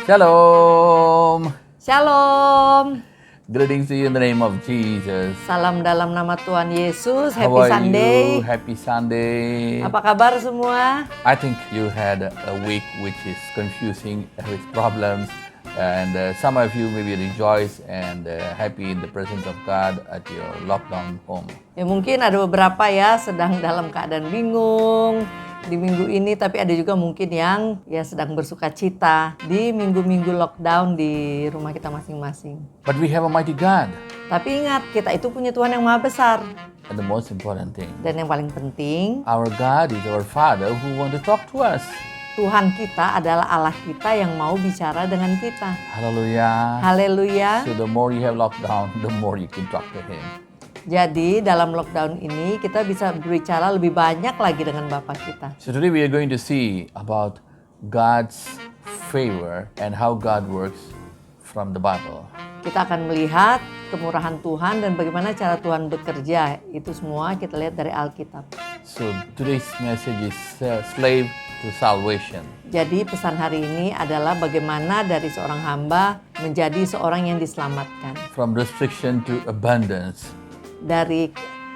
Shalom. Shalom. Greetings to you in the name of Jesus. Salam dalam nama Tuhan Yesus. How Happy are Sunday. you? Happy Sunday. Apa kabar semua? I think you had a week which is confusing with problems, and some of you maybe rejoice and happy in the presence of God at your lockdown home. Ya mungkin ada beberapa ya sedang dalam keadaan bingung di minggu ini, tapi ada juga mungkin yang ya sedang bersuka cita di minggu-minggu lockdown di rumah kita masing-masing. But we have a mighty God. Tapi ingat, kita itu punya Tuhan yang maha besar. And the most important thing, Dan yang paling penting, our God is our Father who want to talk to us. Tuhan kita adalah Allah kita yang mau bicara dengan kita. Hallelujah. Haleluya. So the more you have lockdown, the more you can talk to Him. Jadi dalam lockdown ini kita bisa berbicara lebih banyak lagi dengan Bapa kita. So today we are going to see about God's favor and how God works from the Bible. Kita akan melihat kemurahan Tuhan dan bagaimana cara Tuhan bekerja. Itu semua kita lihat dari Alkitab. So today's message is slave to salvation. Jadi pesan hari ini adalah bagaimana dari seorang hamba menjadi seorang yang diselamatkan. From restriction to abundance. Dari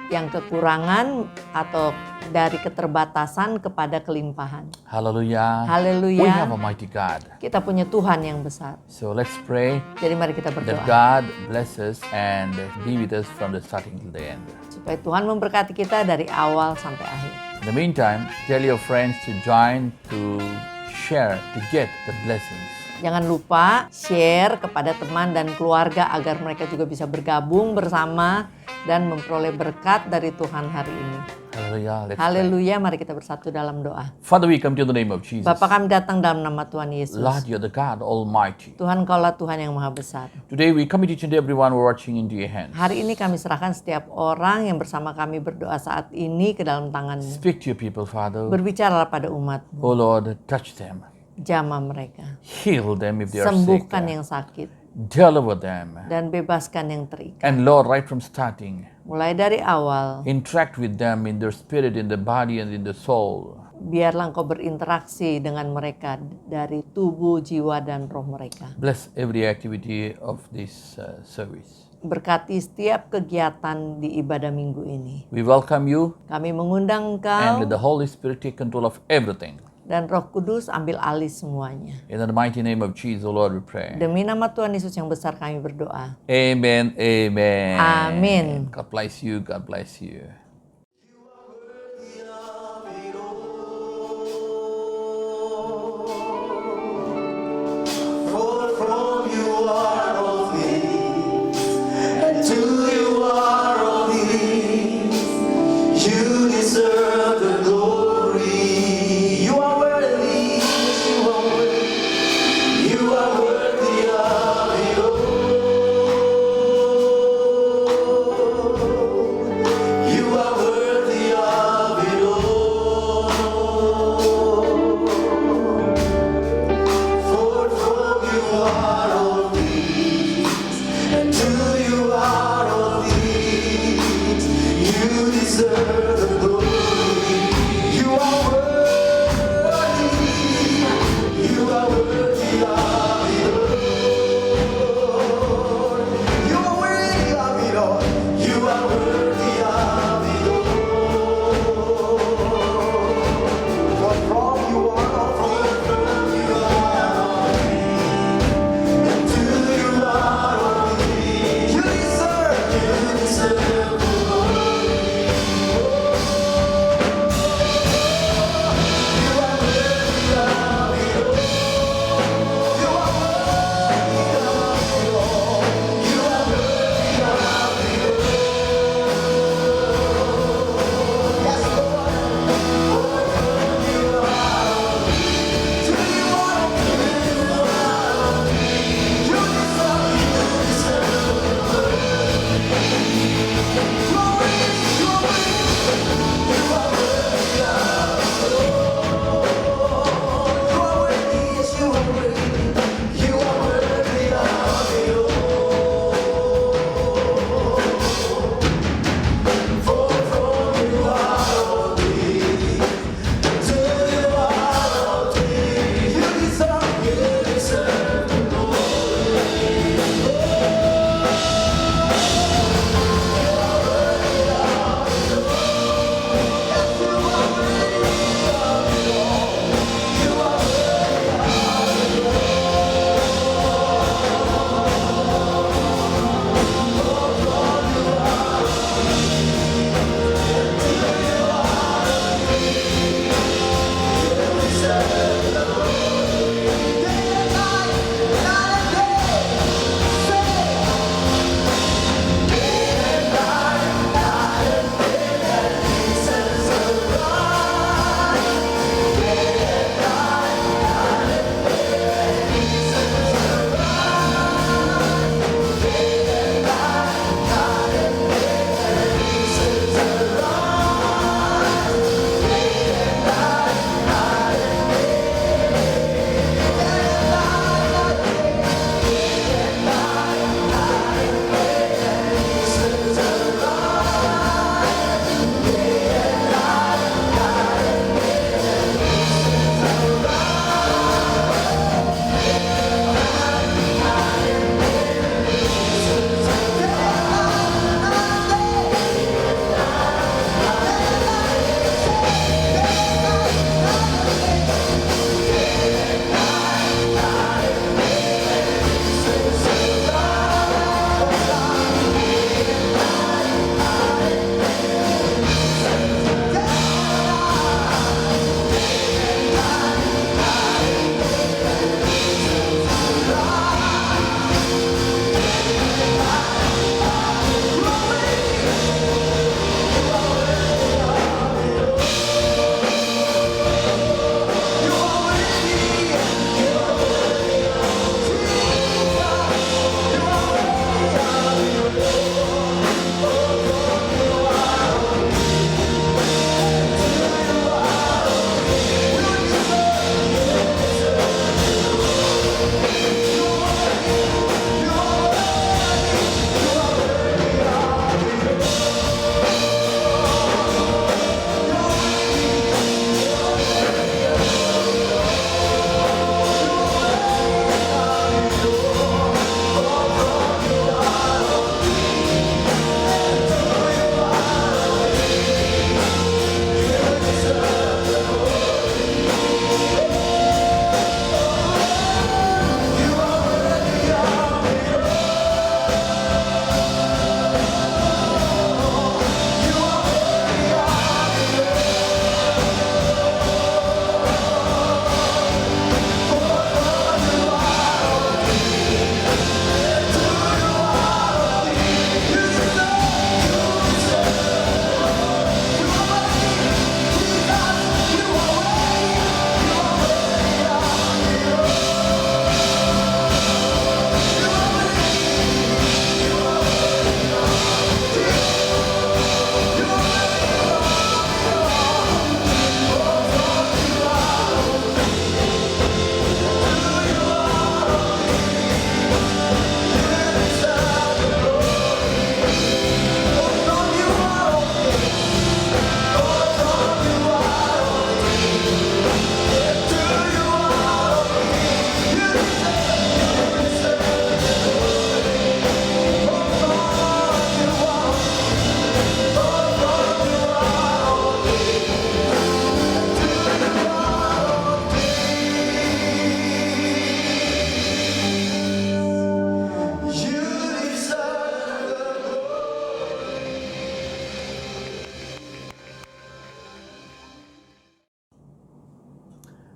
yang kekurangan atau dari keterbatasan kepada kelimpahan. Hallelujah. Haleluya. We have a mighty God. Kita punya Tuhan yang besar. So let's pray Jadi mari kita that berdoa. God bless us and be with us from the starting to the end. Supaya Tuhan memberkati kita dari awal sampai akhir. In the meantime, tell your friends to join, to share, to get the blessings. Jangan lupa share kepada teman dan keluarga agar mereka juga bisa bergabung bersama dan memperoleh berkat dari Tuhan hari ini. Hallelujah. Let's pray. Haleluya, mari kita bersatu dalam doa. Father, we come to you in the name of Jesus. Bapa, kami datang dalam nama Tuhan Yesus. Lord, you're the God Almighty. Tuhan, Kaulah Tuhan yang maha besar. Today we commit each and everyone we're watching into your hands. Hari ini kami serahkan setiap orang yang bersama kami berdoa saat ini ke dalam tangan-Mu. Speak to your people, Father. Berbicaralah pada umat-Mu. Oh Lord, touch them. Jamah mereka. Heal them if they are sick. Sembuhkan yang sakit. Deliver them. Dan bebaskan yang terikat. And Lord, right from starting, Mulai dari awal, interact with them in their spirit, in the body, and in the soul. biarlah Engkau berinteraksi dengan mereka dari tubuh, jiwa, dan roh mereka. Bless every activity of this service. Berkati setiap kegiatan di ibadah minggu ini. We welcome you Kami mengundang and Engkau let the Holy Spirit take control of everything. dan Roh Kudus ambil alih semuanya. In the mighty name of Jesus, Lord, we pray. Demi nama Tuhan Yesus yang besar kami berdoa. Amen, amen. Amin. God bless you, God bless you. For from you are all things, and to you are all things. You deserve the glory. You are worthy, yes, you are worthy. You are worthy of it all. You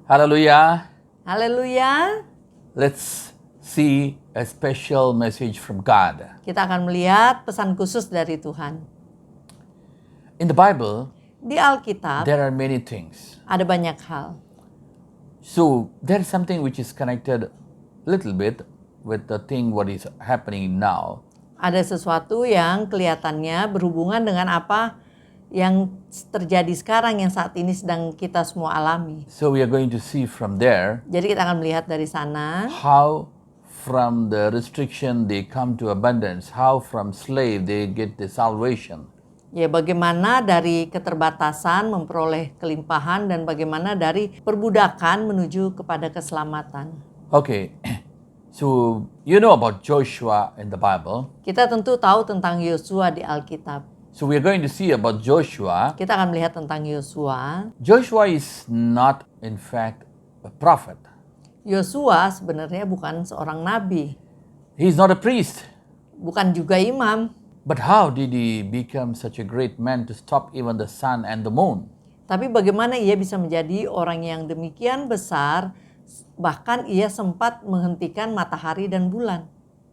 Hallelujah. Haleluya. Let's see a special message from God. Kita akan melihat pesan khusus dari Tuhan. In the Bible, Di Alkitab there are many things. ada banyak hal. So there is something which is connected little bit with the thing what is happening now. Ada sesuatu yang kelihatannya berhubungan dengan apa yang terjadi sekarang yang saat ini sedang kita semua alami. So we are going to see from there Jadi kita akan melihat dari sana how from the restriction they come to abundance, how from slave they get the salvation. ya bagaimana dari keterbatasan memperoleh kelimpahan dan bagaimana dari perbudakan menuju kepada keselamatan. Okay, so you know about Joshua in the Bible. Kita tentu tahu tentang Yosua di Alkitab. So we are going to see about Joshua. Kita akan melihat tentang Yosua. Joshua is not in fact a prophet. Yosua sebenarnya bukan seorang nabi, He is not a priest. bukan juga imam. But how did he become such a great man to stop even the sun and the moon? Tapi bagaimana ia bisa menjadi orang yang demikian besar, bahkan ia sempat menghentikan matahari dan bulan.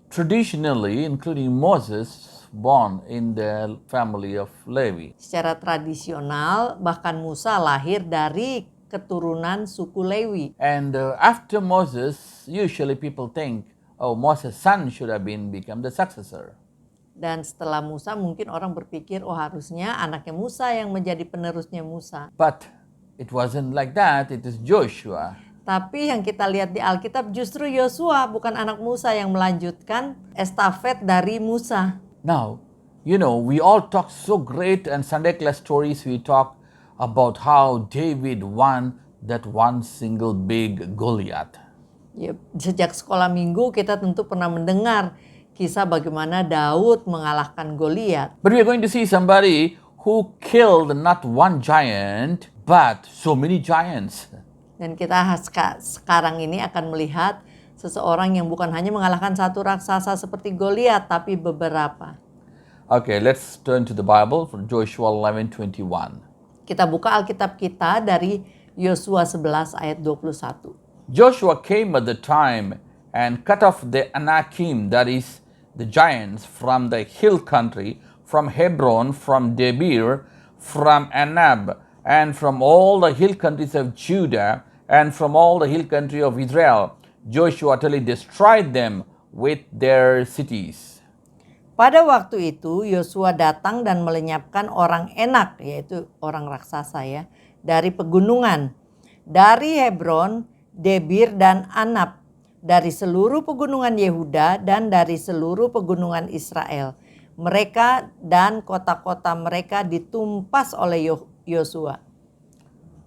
Traditionally, including Moses, born in the family of Levi. Secara tradisional, bahkan Musa lahir dari keturunan suku Lewi. And after Moses, usually people think, oh, Moses' son should have become the successor. Dan setelah Musa mungkin orang berpikir, oh harusnya anaknya Musa yang menjadi penerusnya Musa. But it wasn't like that. It is Joshua. Tapi yang kita lihat di Alkitab justru Yosua, bukan anak Musa yang melanjutkan estafet dari Musa. Now, you know, we all talk so great and Sunday class stories, we talk about how David won that one single big Goliath. Ya, sejak sekolah minggu kita tentu pernah mendengar kisah bagaimana Daud mengalahkan Goliat. But we are going to see somebody who killed not one giant, but so many giants. Dan kita sekarang ini akan melihat seseorang yang bukan hanya mengalahkan satu raksasa seperti Goliat, tapi beberapa. Okay, let's turn to the Bible for Joshua 11:21. Kita buka Alkitab kita dari Yosua 11 ayat 21. Joshua came at the time and cut off the Anakim, that is, the giants, from the hill country, from Hebron, from Debir, from Anab, and from all the hill countries of Judah, and from all the hill country of Israel. Joshua utterly destroyed them with their cities. Pada waktu itu Yosua datang dan melenyapkan orang Enak, yaitu orang raksasa ya, dari pegunungan, dari Hebron, Debir dan Anab, dari seluruh pegunungan Yehuda dan dari seluruh pegunungan Israel. Mereka dan kota-kota mereka ditumpas oleh Yosua.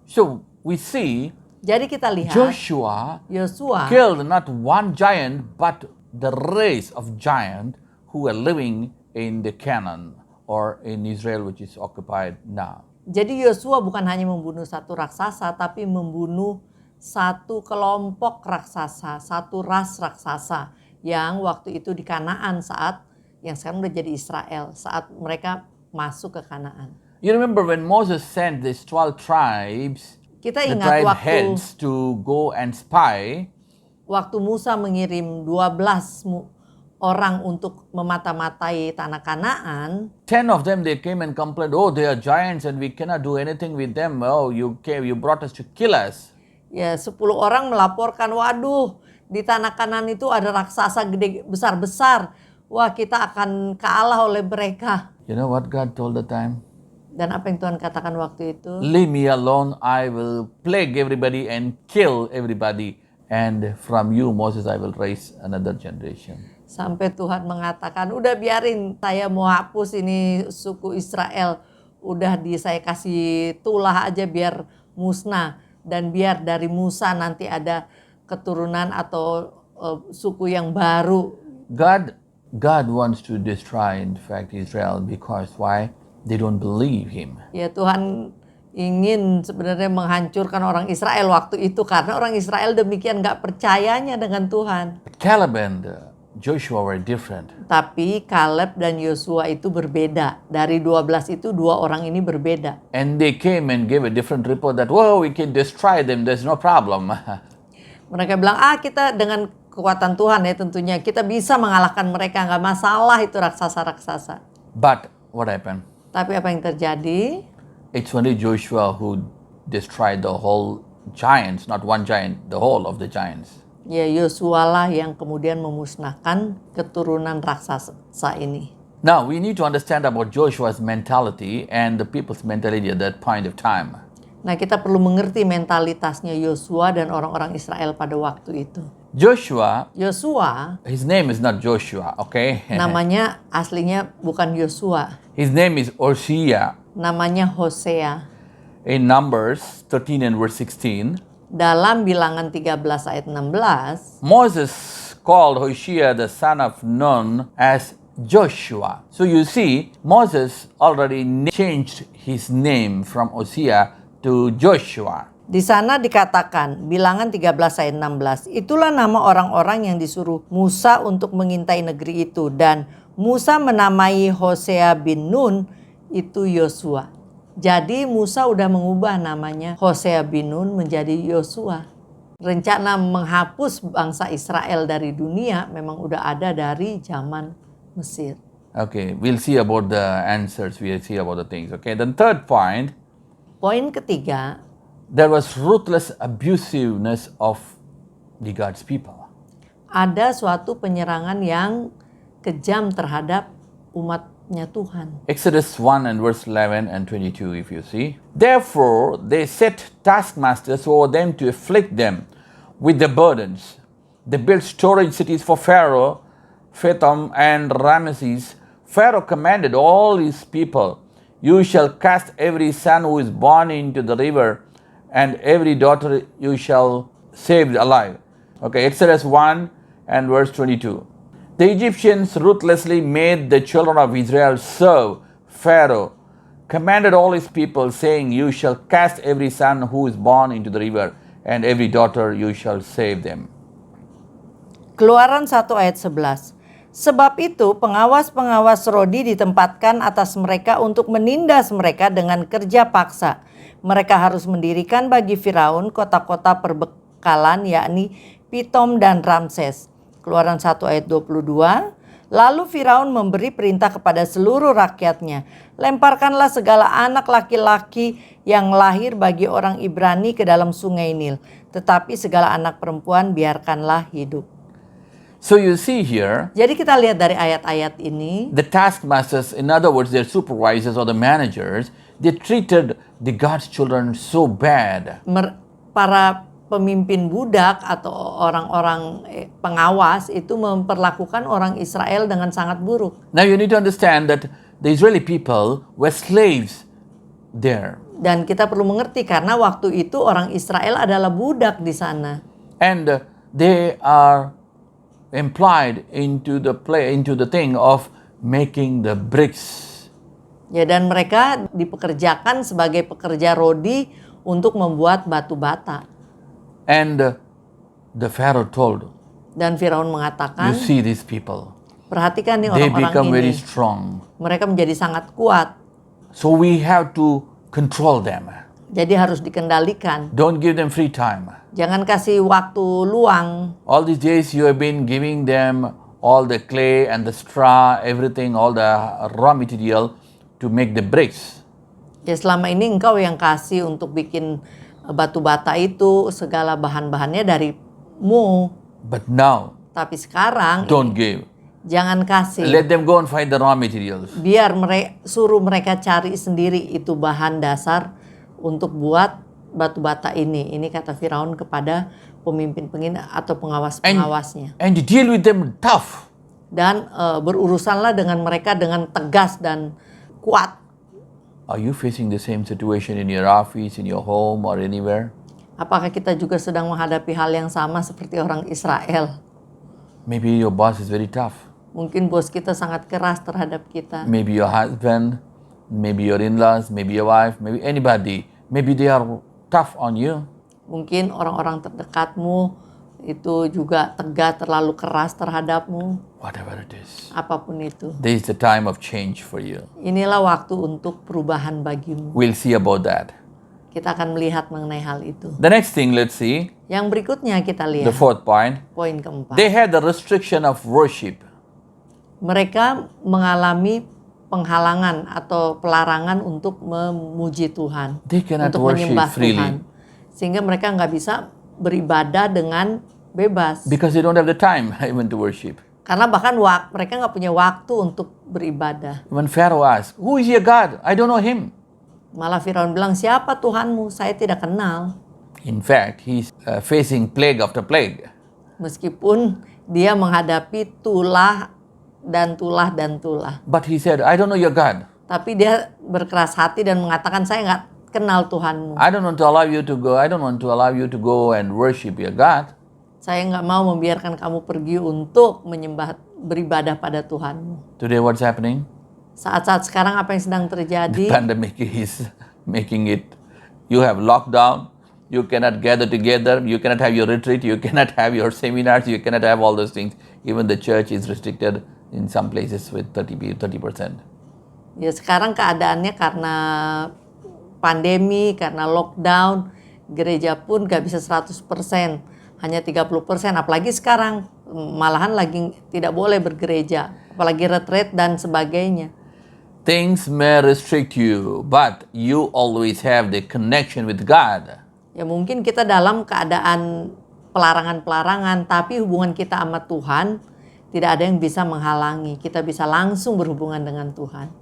So we see Jadi kita lihat Joshua Yosua killed not one giant, but the race of giant who were living in the Canaan or in Israel, which is occupied now. Jadi Yosua bukan hanya membunuh satu raksasa, tapi membunuh satu kelompok raksasa, satu ras raksasa yang waktu itu di Kanaan saat yang sekarang udah jadi Israel, saat mereka masuk ke Kanaan. You remember when Moses sent these 12 tribes, Kita the ingat tribe heads to go and spy. waktu Musa mengirim 12 orang untuk memata-matai tanah Kanaan. 10 of them they came and complained, oh, they are giants and we cannot do anything with them. Oh, you came, you brought us to kill us. Ya 10 orang melaporkan, waduh di tanah Kanaan itu ada raksasa gede besar-besar. Wah kita akan kalah oleh mereka. You know what God told the time? Dan apa yang Tuhan katakan waktu itu? Leave me alone, I will plague everybody and kill everybody. And from you, Moses, I will raise another generation. Sampai Tuhan mengatakan, udah biarin saya mau hapus ini suku Israel. Udah saya kasih tulah aja biar musnah. Dan biar dari Musa nanti ada keturunan atau suku yang baru. God wants to destroy, in fact, Israel because why? They don't believe him. Ya Tuhan ingin sebenarnya menghancurkan orang Israel waktu itu karena orang Israel demikian gak percayanya dengan Tuhan. But Caleb and Joshua were different. Tapi Kaleb dan Yosua itu berbeda. Dari 12 itu 2 orang ini berbeda. And they came and gave a different report that, whoa, we can destroy them, there's no problem. Mereka bilang, kita dengan kekuatan Tuhan ya tentunya, kita bisa mengalahkan mereka, nggak masalah itu raksasa-raksasa. But what happened? Tapi apa yang terjadi? It's only Joshua who destroyed the whole giants, not one giant, the whole of the giants. Ya Yosua lah yang kemudian memusnahkan keturunan raksasa ini. Now, we need to understand about Joshua's mentality and the people's mentality at that point of time. Nah, kita perlu mengerti mentalitasnya Yosua dan orang-orang Israel pada waktu itu. Joshua, Yosua, his name is not Joshua, okay? namanya aslinya bukan Yosua, His name is Hosea. namanya Hosea. In Numbers 13 and verse 16, Dalam Bilangan 13 ayat 16, Moses called Hosea the son of Nun as Joshua. So you see, Moses already changed his name from Hosea to Joshua. di sana dikatakan, Bilangan 13 ayat 16, itulah nama orang-orang yang disuruh Musa untuk mengintai negeri itu. Dan Musa menamai Hosea bin Nun itu Yosua. Jadi Musa udah mengubah namanya Hosea bin Nun menjadi Yosua. Rencana menghapus bangsa Israel dari dunia memang udah ada dari zaman Mesir. Okay, we'll see about the answers, we'll see about the things. Okay, then third point, Poin ketiga, there was ruthless abusiveness of the God's people. ada suatu penyerangan yang kejam terhadap umatnya Tuhan. Exodus 1 and verse 11 and 22, if you see. Therefore, they set taskmasters over them to afflict them with the burdens. They built storage cities for Pharaoh, Phaethon and Ramesses. Pharaoh commanded all his people, you shall cast every son who is born into the river, and every daughter you shall save alive. Okay, Exodus 1 and verse 22. The Egyptians ruthlessly made the children of Israel serve Pharaoh, commanded all his people, saying, you shall cast every son who is born into the river, and every daughter you shall save them. Keluaran 1 ayat 11. Sebab itu pengawas-pengawas Rodi ditempatkan atas mereka untuk menindas mereka dengan kerja paksa. Mereka harus mendirikan bagi Firaun kota-kota perbekalan yakni Pitom dan Ramses. Keluaran 1 ayat 22. Lalu Firaun memberi perintah kepada seluruh rakyatnya. Lemparkanlah segala anak laki-laki yang lahir bagi orang Ibrani ke dalam sungai Nil. Tetapi segala anak perempuan biarkanlah hidup. So you see here, Jadi kita lihat dari ayat-ayat ini, the taskmasters, in other words, their supervisors or the managers, they treated the God's children so bad. para pemimpin budak atau orang-orang pengawas itu memperlakukan orang Israel dengan sangat buruk. Now you need to understand that the Israeli people were slaves there. Dan kita perlu mengerti karena waktu itu orang Israel adalah budak di sana. And they are employed into the thing of making the bricks. Ya, dan mereka dipekerjakan sebagai pekerja rodi untuk membuat batu bata. And the Pharaoh told, Dan Firaun you mengatakan, see these people, perhatikan nih they orang-orang become very ini. strong. Mereka menjadi sangat kuat. So we have to control them. Jadi harus dikendalikan. Don't give them free time. Jangan kasih waktu luang. All these days you have been giving them all the clay and the straw, everything, all the raw material to make the bricks. Ya selama ini engkau yang kasih untuk bikin batu bata itu, segala bahan-bahannya darimu. But now, Tapi sekarang don't give. jangan kasih. Let them go and find the raw materials. Biar suruh mereka cari sendiri itu bahan dasar untuk buat batu bata ini. Ini kata Firaun kepada pemimpin-pemimpin atau pengawas-pengawasnya. And deal with them tough. Dan berurusanlah dengan mereka dengan tegas dan kuat. Are you facing the same situation in your office, in your home, or anywhere? Apakah kita juga sedang menghadapi hal yang sama seperti orang Israel? Maybe your boss is very tough. Mungkin bos kita sangat keras terhadap kita. Maybe your husband, maybe your in-laws, maybe your wife, maybe anybody. Maybe they are tough on you. Mungkin orang-orang terdekatmu, itu juga tegas, terlalu keras terhadapmu, whatever it is. apapun itu. This is the time of change for you. Inilah waktu untuk perubahan bagimu. We'll see about that. Kita akan melihat mengenai hal itu. The next thing, let's see, Yang berikutnya kita the lihat, fourth point. poin keempat. They had the restriction of worship. Mereka mengalami penghalangan atau pelarangan untuk memuji Tuhan, They cannot untuk worship menyembah freely Tuhan. Sehingga mereka nggak bisa beribadah dengan bebas. because they don't have the time even to worship. Karena bahkan mereka nggak punya waktu untuk beribadah. When Pharaoh asked, "Who is your God?" I don't know him. Malah Firaun bilang, siapa Tuhanmu? Saya tidak kenal. In fact, he's facing plague after plague. Meskipun dia menghadapi tulah dan tulah dan tulah. But he said, "I don't know your God. Tapi dia berkeras hati dan mengatakan, saya nggak kenal Tuhanmu. I don't want to allow you to go. I don't want to allow you to go and worship your God." Saya nggak mau membiarkan kamu pergi untuk beribadah pada Tuhanmu. Today, what's happening? Saat-saat sekarang apa yang sedang The terjadi? pandemic is making it. You have lockdown. You cannot gather together. You cannot have your retreat. You cannot have your seminars. You cannot have all those things. Even the church is restricted in some places with 30%. Ya sekarang keadaannya karena pandemi, karena lockdown, gereja pun gak bisa 100%, hanya 30%. Apalagi sekarang malahan lagi tidak boleh bergereja, apalagi retreat dan sebagainya. Things may restrict you, but you always have the connection with God. Ya mungkin kita dalam keadaan pelarangan-pelarangan, tapi hubungan kita sama Tuhan tidak ada yang bisa menghalangi. Kita bisa langsung berhubungan dengan Tuhan.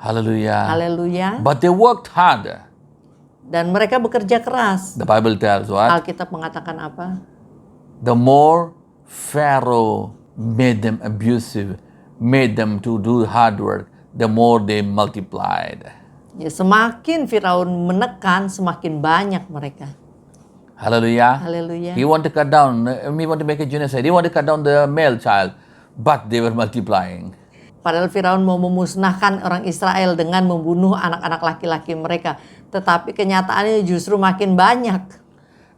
Hallelujah. Haleluya. But they worked hard. Dan mereka bekerja keras. The Bible tells what? Alkitab mengatakan apa? The more Pharaoh made them abusive, made them to do hard work, the more they multiplied. Ya, semakin Firaun menekan, semakin banyak mereka. Hallelujah. Haleluya. He want to cut down, he want to make a genocide. He want to cut down the male child, but they were multiplying. Padahal Firaun mau memusnahkan orang Israel dengan membunuh anak-anak laki-laki mereka. Tetapi kenyataannya justru makin banyak.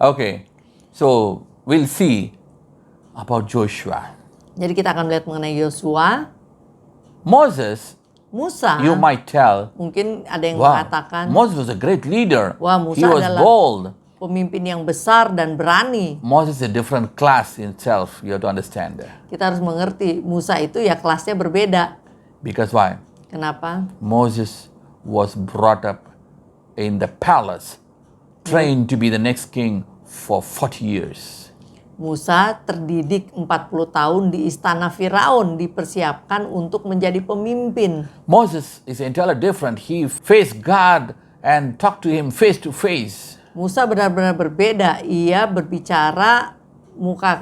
Okay, so we'll see about Joshua. Jadi kita akan melihat mengenai Yosua. Moses, Musa, you might tell, mungkin ada yang wow, mengatakan, Moses was a great leader. Wah, Musa He was adalah bold. pemimpin yang besar dan berani. Moses is a different class in itself. You have to understand that. Kita harus mengerti, Musa itu ya kelasnya berbeda. Because why? Kenapa? Moses was brought up in the palace, trained to be the next king for 40 years. Musa terdidik 40 tahun di istana Firaun, dipersiapkan untuk menjadi pemimpin. Moses is entirely different. He faced God and talked to him face to face. Musa benar-benar berbeda. Ia berbicara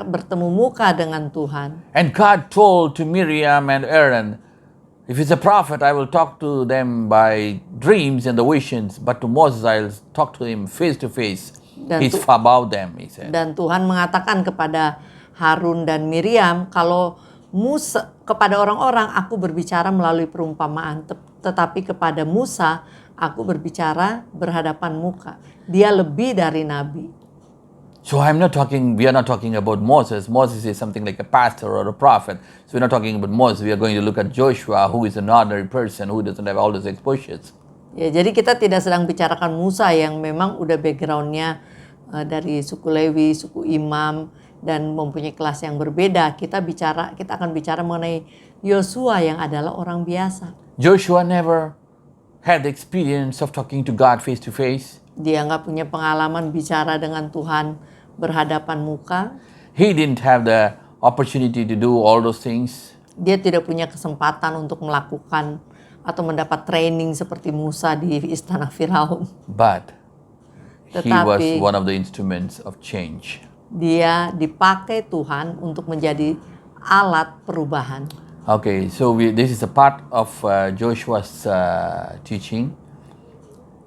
bertemu muka dengan Tuhan. And God told to Miriam and Aaron, if it's a prophet, I will talk to them by dreams and the visions, but to Moses, I'll talk to him face to face. Dan He's far above them, he said. Dan Tuhan mengatakan kepada Harun dan Miriam, kalau Musa kepada orang-orang aku berbicara melalui perumpamaan, tetapi kepada Musa aku berbicara berhadapan muka. Dia lebih dari nabi. So we are not talking about Moses. Moses is something like a pastor or a prophet. So we're not talking about Moses. We are going to look at Joshua, who is an ordinary person who doesn't have all those exposures. Ya, jadi kita tidak sedang bicarakan Musa yang memang udah backgroundnya dari suku Lewi, suku Imam, dan mempunyai kelas yang berbeda. Kita akan bicara mengenai Yosua yang adalah orang biasa. Joshua never had the experience of talking to God face to face. Dia nggak punya pengalaman bicara dengan Tuhan berhadapan muka. He didn't have the opportunity to do all those things. Dia tidak punya kesempatan untuk melakukan atau mendapat training seperti Musa di istana Firaun. But he was Tetapi one of the instruments of change. dia dipakai Tuhan untuk menjadi alat perubahan. Okay, so this is a part of Joshua's teaching.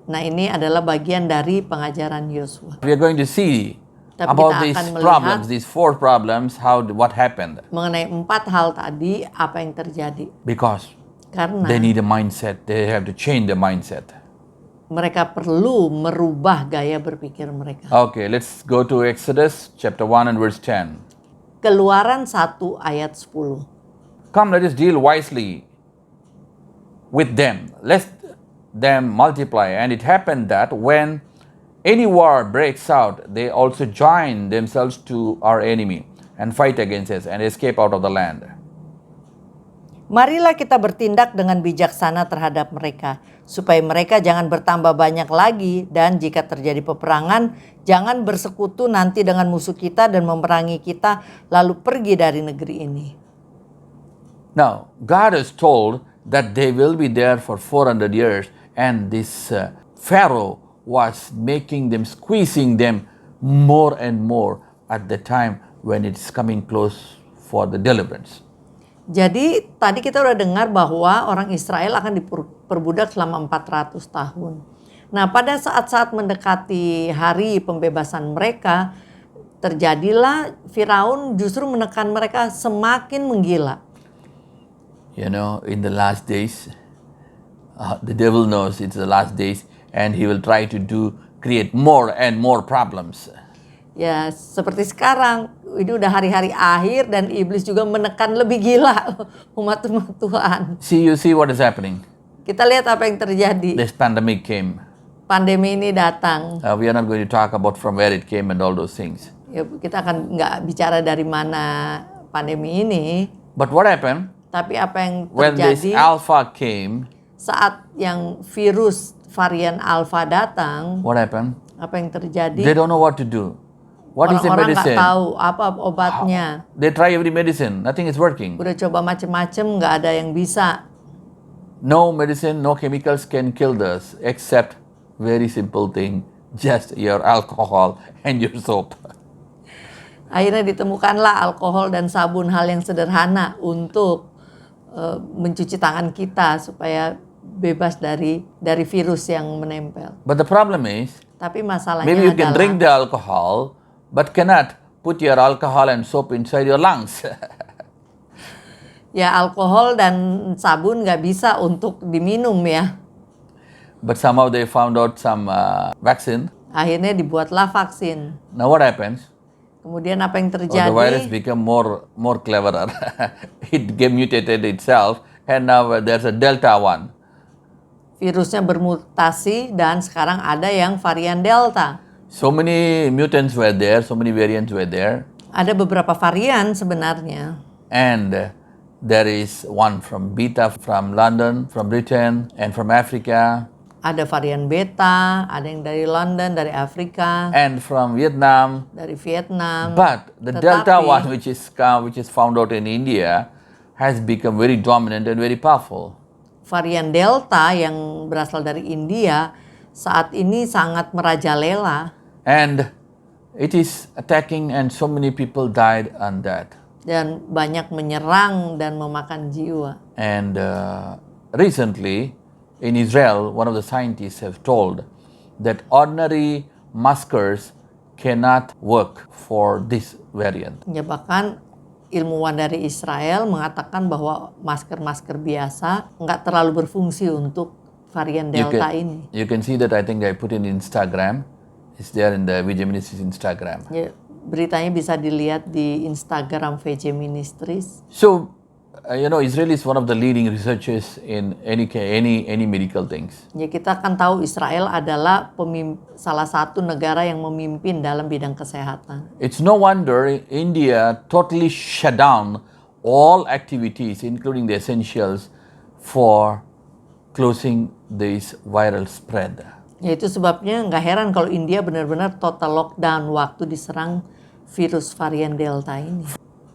Nah, ini adalah bagian dari pengajaran Yosua. We are going to see Tapi about kita these akan melihat problems, these 4 problems, what happened. Mengenai 4 hal tadi, apa yang terjadi? Because Karena they need a mindset. They have to change the mindset. Mereka perlu merubah gaya berpikir mereka. Okay, let's go to Exodus chapter 1 and verse 10. Keluaran 1 ayat 10. Come, let us deal wisely with them, lest them multiply. And it happened that when any war breaks out, they also join themselves to our enemy and fight against us and escape out of the land. Marilah kita bertindak dengan bijaksana terhadap mereka, supaya mereka jangan bertambah banyak lagi, dan jika terjadi peperangan, jangan bersekutu nanti dengan musuh kita dan memerangi kita, lalu pergi dari negeri ini. Now, God has told that they will be there for 400 years, and this Pharaoh was making them, squeezing them more and more at the time when it's coming close for the deliverance. Jadi tadi kita udah dengar bahwa orang Israel akan diperbudak selama 400 tahun. Nah, pada saat-saat mendekati hari pembebasan mereka, terjadilah Firaun justru menekan mereka semakin menggila. You know, in the last days, the devil knows it's the last days, and he will try to create more and more problems. Ya, seperti sekarang, ini udah hari-hari akhir dan iblis juga menekan lebih gila umat-umat Tuhan. You see what is happening. Kita lihat apa yang terjadi. This pandemic came. Pandemi ini datang. We are not going to talk about from where it came and all those things. Ya, kita akan nggak bicara dari mana pandemi ini. But what happened? Tapi apa yang When this terjadi alpha came, saat yang virus varian alpha datang, what happened? apa yang terjadi? They don't know what to do. What is the Orang-orang nggak medicine? tahu apa obatnya. They try every medicine, nothing is working. Udah coba macem-macem, nggak ada yang bisa. No medicine, no chemicals can kill this except very simple thing, just your alcohol and your soap. Akhirnya ditemukanlah alkohol dan sabun, hal yang sederhana untuk mencuci tangan kita supaya bebas dari virus yang menempel. But the problem is, Tapi masalahnya maybe you can adalah drink the alcohol, but cannot put your alcohol and soap inside your lungs. ya alkohol dan sabun nggak bisa untuk diminum ya. But somehow they found out some vaccine. Akhirnya dibuatlah vaksin. Now what happens? Kemudian apa yang The terjadi? virus become more cleverer. It get mutated itself, and now there's a Delta one. Virusnya bermutasi dan sekarang ada yang varian Delta. So many mutants were there, so many variants were there, Ada beberapa varian sebenarnya. and there is one from Beta from London, from Britain, and from Africa, Ada varian Beta, ada yang dari London, dari Afrika, and from Vietnam. dari Vietnam. But the Tetapi Delta one, which is found out in India, has become very dominant and very powerful. varian Delta yang berasal dari India saat ini sangat merajalela And it is attacking, and so many people died on that. dan banyak menyerang dan memakan jiwa. And recently, in Israel, one of the scientists have told that ordinary maskers cannot work for this variant. Ya, bahkan ilmuwan dari Israel mengatakan bahwa masker-masker biasa nggak terlalu berfungsi untuk varian Delta ini. You can see that, I think I put in Instagram. It's there in the VJ Ministries Instagram. Ya, beritanya bisa dilihat di Instagram VJ Ministries. So, Israel is one of the leading researchers in any medical things. Ya, kita kan tahu Israel adalah salah satu negara yang memimpin dalam bidang kesehatan. It's no wonder India totally shut down all activities, including the essentials, for closing this viral spread. Ya, itu sebabnya nggak heran kalau India benar-benar total lockdown waktu diserang virus varian Delta ini.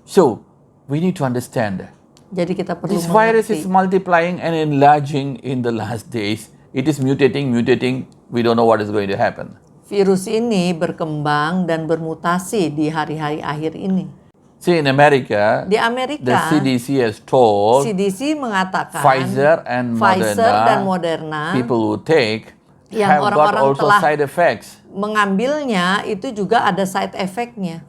So, we need to understand, Jadi kita perlu this virus mengerti. is multiplying and enlarging in the last days. It is mutating. We don't know what is going to happen. Virus ini berkembang dan bermutasi di hari-hari akhir ini. See, in America, Di the Amerika, CDC has told CDC mengatakan Pfizer and dan Moderna people who take yang have got orang-orang also telah side effects. mengambilnya itu juga ada side effect-nya.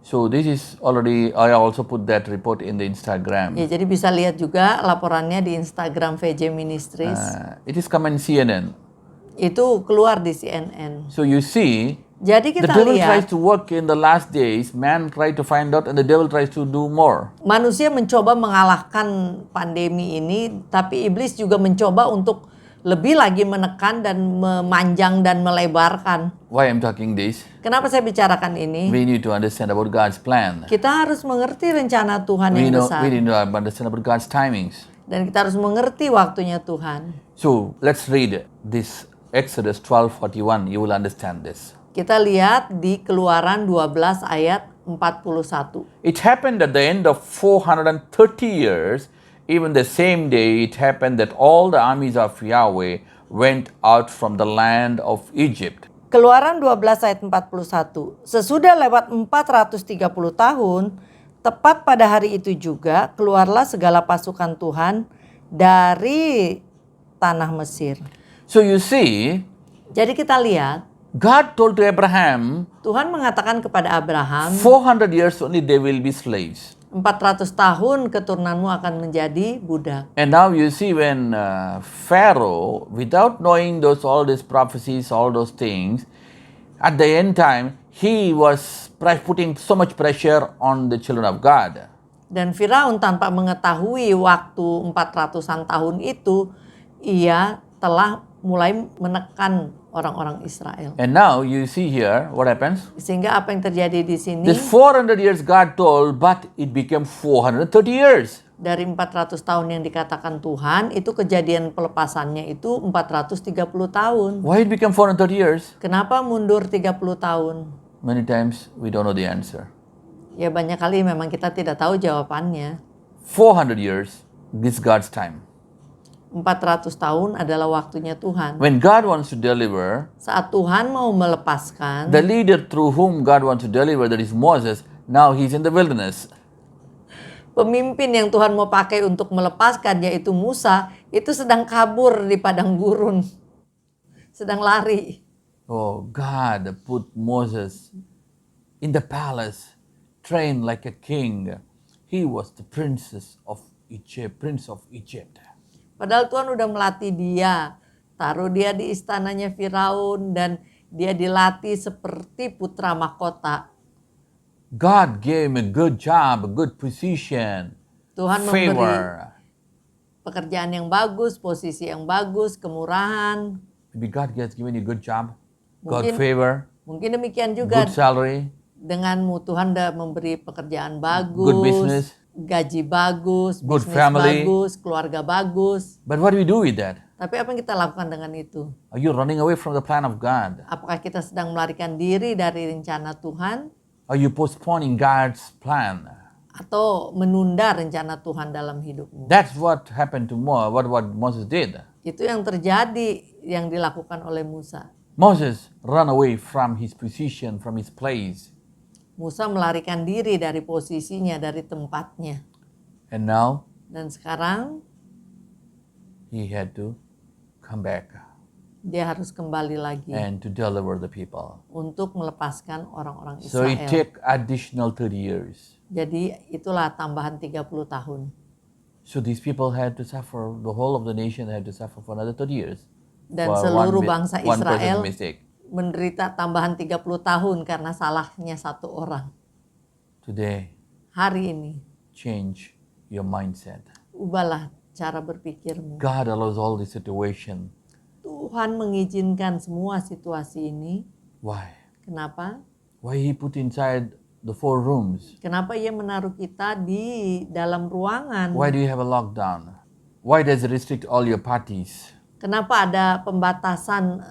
So this is already, I also put that report in the Instagram. Ya, jadi bisa lihat juga laporannya di Instagram VJ Ministries. It is come in CNN. Itu keluar di CNN. So you see, Jadi the kita devil tries lihat to work in the last days, man tries to find out, and the devil tries to do more. manusia mencoba mengalahkan pandemi ini, tapi iblis juga mencoba untuk lebih lagi menekan dan memanjang dan melebarkan. Why I'm talking this? Kenapa saya bicarakan ini? We need to understand about God's plan. Kita harus mengerti rencana Tuhan yang besar. We need to understand about God's timings. Dan kita harus mengerti waktunya Tuhan. So let's read this Exodus 12:41. You will understand this. Kita lihat di Keluaran 12 ayat 41. It happened at the end of 430 years, even the same day it happened that all the armies of Yahweh went out from the land of Egypt. Keluaran 12 ayat 41. Sesudah lewat 430 tahun, tepat pada hari itu juga keluarlah segala pasukan Tuhan dari tanah Mesir. So you see, Jadi kita lihat God told to Abraham, Tuhan mengatakan kepada Abraham, 400 years only they will be slaves. 400 tahun keturunanmu akan menjadi budak. And now you see when Pharaoh, without knowing all these prophecies, all those things, at the end time, he was putting so much pressure on the children of God. Dan Firaun tanpa mengetahui waktu 400-an tahun itu, ia telah mulai menekan orang-orang Israel. And now you see here what happens. Sehingga apa yang terjadi di sini, This 400 years God told, but it became 430 years. dari 400 tahun yang dikatakan Tuhan, itu kejadian pelepasannya itu 430 tahun. Why it became 430 years? Kenapa mundur 30 tahun? Many times we don't know the answer. Ya banyak kali memang kita tidak tahu jawabannya. 400 years, this God's time. 400 tahun adalah waktunya Tuhan. When God wants to deliver, Saat Tuhan mau melepaskan, the leader through whom God wants to deliver, that is Moses, now he's in the wilderness. pemimpin yang Tuhan mau pakai untuk melepaskan, yaitu Musa, itu sedang kabur di padang gurun. Sedang lari. Oh, God put Moses in the palace, trained like a king. He was the prince of Egypt. Padahal Tuhan udah melatih dia. Taruh dia di istananya Firaun dan dia dilatih seperti putra mahkota. God gave him a good job, a good position, Tuhan memberi favor. pekerjaan yang bagus, posisi yang bagus, kemurahan. Maybe God has given you a good job, God Mungkin- favor, Mungkin demikian juga good salary, denganmu. Tuhan udah memberi pekerjaan bagus, good business. gaji bagus, Good bisnis family. bagus, keluarga bagus. But what do we do with that? Tapi apa yang kita lakukan dengan itu? Are you running away from the plan of God? Apakah kita sedang melarikan diri dari rencana Tuhan Are you postponing God's plan? atau menunda rencana Tuhan dalam hidupmu? That's what happened to what Moses did. Itu yang terjadi, yang dilakukan oleh Musa. Moses ran away from his position, from his place. Musa melarikan diri dari posisinya, dari tempatnya. And now Dan sekarang he had to come back dia harus kembali lagi and to deliver the people. untuk melepaskan orang-orang So it Israel. took additional 30 years. Jadi itulah tambahan 30 tahun. So these people had to suffer, the whole of the nation had to suffer for another 30 years. Dan For seluruh one bangsa person's Israel mistake. menderita tambahan 30 tahun karena salahnya satu orang. Today, Hari ini, change your mindset. ubahlah cara berpikirmu. God allows all this situation. Tuhan mengizinkan semua situasi ini. Why? Kenapa? Why he put inside the 4 rooms? Kenapa ia menaruh kita di dalam ruangan? Why do you have a lockdown? Why does it restrict all your parties? Kenapa ada pembatasan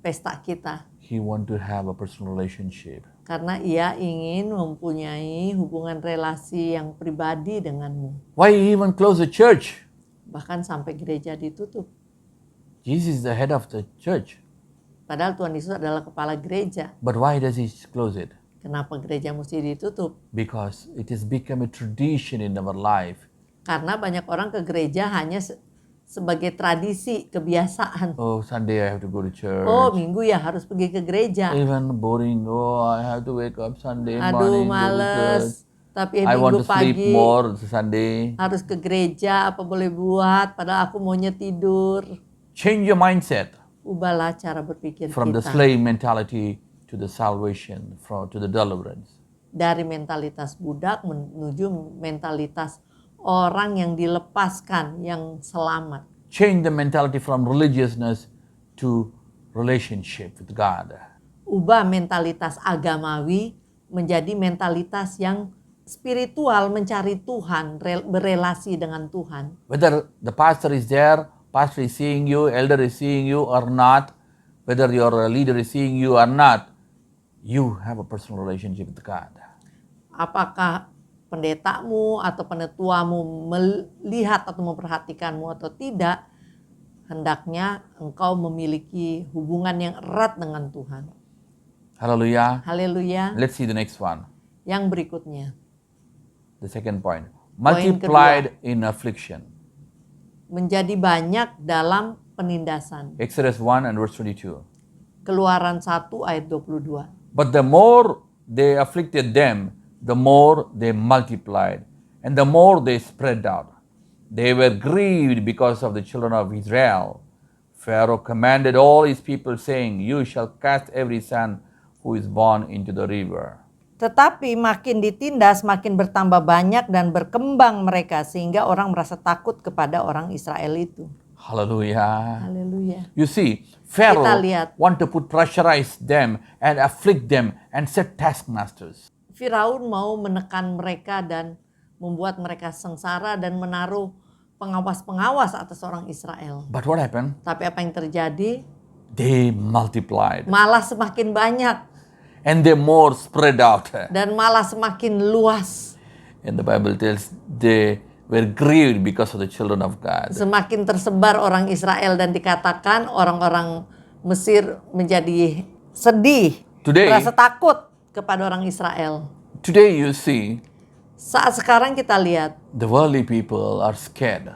pesta kita? He want to have a personal relationship. Karena ia ingin mempunyai hubungan relasi yang pribadi denganmu. Why he even close the church? Bahkan sampai gereja ditutup. Jesus is the head of the church. Padahal Tuhan Yesus adalah kepala gereja. But why does he close it? Kenapa gereja mesti ditutup? Because it has become a tradition in our life. Karena banyak orang ke gereja hanya sebagai tradisi, kebiasaan. Oh, Sunday I have to go to church. Oh, minggu ya harus pergi ke gereja. Even boring. Oh, I have to wake up Sunday Aduh, morning. go to church. males. Tapi I want minggu to sleep pagi more Sunday. harus ke gereja, apa boleh buat, padahal aku maunya tidur. Change your mindset. Ubahlah cara berpikir from the kita. slave mentality to the salvation, to the deliverance. Dari mentalitas budak menuju mentalitas orang yang dilepaskan, yang selamat. Change the mentality from religiousness to relationship with God. Ubah mentalitas agamawi menjadi mentalitas yang spiritual, mencari Tuhan, berelasi dengan Tuhan. Whether the pastor is there, pastor is seeing you, elder is seeing you or not, whether your leader is seeing you or not, you have a personal relationship with God. Apakah pendetamu atau penetuamu melihat atau memperhatikanmu atau tidak, hendaknya engkau memiliki hubungan yang erat dengan Tuhan. Hallelujah. Haleluya. Let's see the next one. Yang berikutnya, The second point. Poin Multiplied in affliction. menjadi banyak dalam penindasan. Exodus 1 and verse 22. Keluaran 1 ayat 22. But the more they afflicted them, the more they multiplied, and the more they spread out. They were grieved because of the children of Israel. Pharaoh commanded all his people, saying, You shall cast every son who is born into the river. Tetapi makin ditindas, makin bertambah banyak dan berkembang mereka, sehingga orang merasa takut kepada orang Israel itu. Hallelujah. Haleluya. You see, Pharaoh Kita lihat. want to pressurize them and afflict them and set taskmasters. Firaun mau menekan mereka dan membuat mereka sengsara dan menaruh pengawas-pengawas atas orang Israel. But what happened? Tapi apa yang terjadi? They multiplied Malah semakin banyak and they more spread out. dan malah semakin luas. And the Bible tells they were grieved because of the children of God. Semakin tersebar orang Israel dan dikatakan orang-orang Mesir menjadi sedih, Today- merasa takut kepada orang Israel. Today you see Saat sekarang kita lihat the worldly people are scared.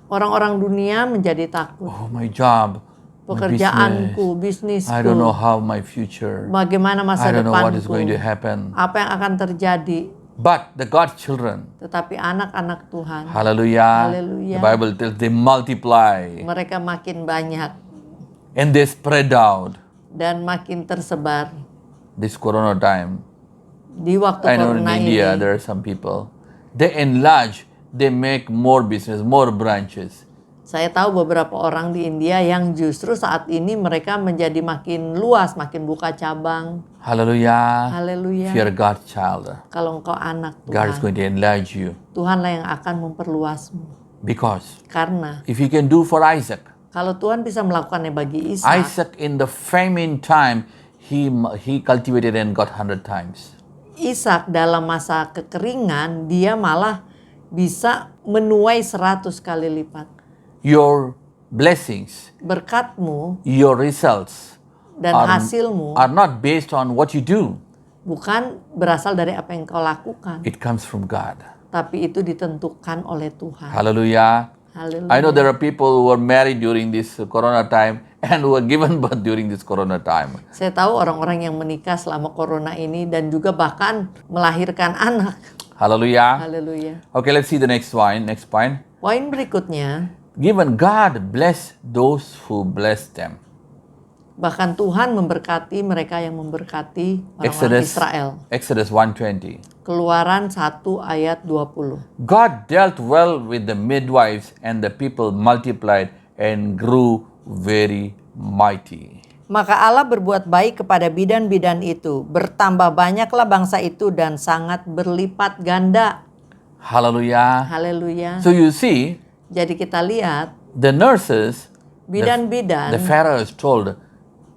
orang-orang dunia menjadi takut. Oh, my job, my Pekerjaanku, business. bisnisku, I don't know how my future. bagaimana masa I don't know what is depanku, going to happen. apa yang akan terjadi. But the God's children, Tetapi anak-anak Tuhan, hallelujah, Hallelujah. the Bible tells they multiply mereka makin banyak and they spread out. dan makin tersebar. This corona time, Di waktu I know in corona India ini, there are some people, they enlarge, they make more business, more branches. saya tahu beberapa orang di India yang justru saat ini mereka menjadi makin luas, makin buka cabang. Hallelujah. Haleluya. If you're God's child, Kalau engkau anak God is Tuhan, going to enlarge you. Tuhanlah yang akan memperluasmu. Because Karena if He can do for Isaac, kalau Tuhan bisa melakukannya bagi Ishak, Isaac in the famine time, he cultivated and got 100 times. Ishak dalam masa kekeringan dia malah bisa menuai 100 kali lipat. Your blessings, Berkatmu your results dan hasilmu are not based on what you do. bukan berasal dari apa yang kau lakukan, It comes from God. tapi itu ditentukan oleh Tuhan. Hallelujah. Haleluya. I know there are people who were married during this corona time and who were given birth during this corona time. Saya tahu orang-orang yang menikah selama corona ini dan juga bahkan melahirkan anak. Hallelujah. Haleluya. Okay, let's see the next one. Next point. Poin berikutnya, Given God bless those who bless them. bahkan Tuhan memberkati mereka yang memberkati orang-orang Israel. Exodus 1:20. Keluaran 1 ayat 20. God dealt well with the midwives and the people multiplied and grew very mighty. Maka Allah berbuat baik kepada bidan-bidan itu. Bertambah banyaklah bangsa itu dan sangat berlipat ganda. Hallelujah. Haleluya. So you see, Jadi kita lihat the nurses, bidan-bidan, the Pharaoh is told,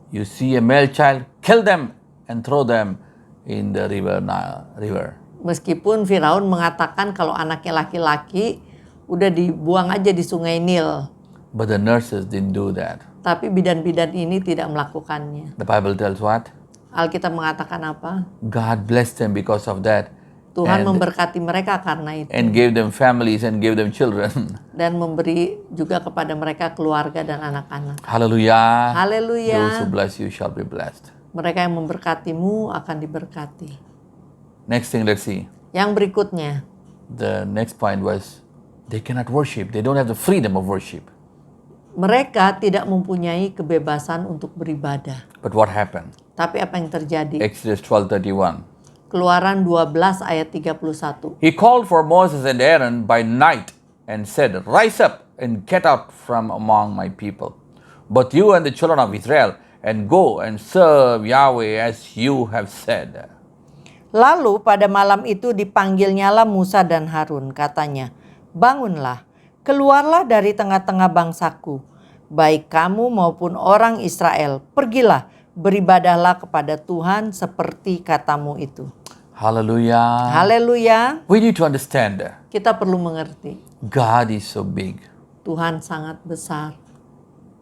you see a male child, kill them and throw them in the river. meskipun Firaun mengatakan kalau anaknya laki-laki udah dibuang aja di sungai Nil. But the nurses didn't do that. Tapi bidan-bidan ini tidak melakukannya. The Bible tells what? Alkitab mengatakan apa? God blessed them because of that. Tuhan And- memberkati mereka karena itu. and gave them families and gave them children. Dan memberi juga kepada mereka keluarga dan anak-anak. Hallelujah. Haleluya. Those who bless you shall be blessed. Mereka yang memberkatimu akan diberkati. Next thing, let's see. Yang berikutnya, The next point was they cannot worship. They don't have the freedom of worship. Mereka tidak mempunyai kebebasan untuk beribadah. But what happened? Tapi apa yang terjadi? Exodus 12:31. Keluaran 12 ayat 31. He called for Moses and Aaron by night and said, "Rise up and get out from among my people, both you and the children of Israel, and go and serve Yahweh as you have said." Lalu pada malam itu dipanggilnyalah Musa dan Harun, katanya, "Bangunlah, keluarlah dari tengah-tengah bangsaku, baik kamu maupun orang Israel, pergilah, beribadahlah kepada Tuhan seperti katamu itu." Hallelujah. Haleluya. We need to understand Kita perlu mengerti, God is so big. Tuhan sangat besar.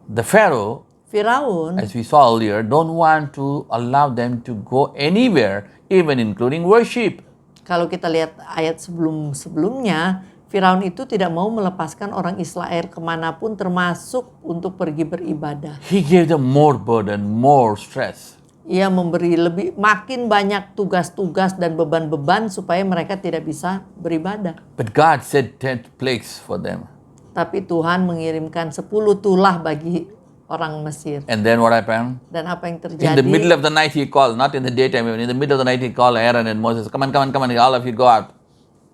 The Pharaoh, Firaun, as we saw earlier, don't want to allow them to go anywhere, even including worship. kalau kita lihat ayat sebelumnya, Firaun itu tidak mau melepaskan orang Israel kemanapun termasuk untuk pergi beribadah. He gave them more burden, more stress. Ia memberi makin banyak tugas-tugas dan beban-beban supaya mereka tidak bisa beribadah. But God said 10 plagues for them. Tapi Tuhan mengirimkan 10 tulah bagi orang Mesir. And then what happened? Dan apa yang In the middle terjadi? of the night he called, not in the daytime, even in the middle of the night he called Aaron and Moses, come on, all of you go out.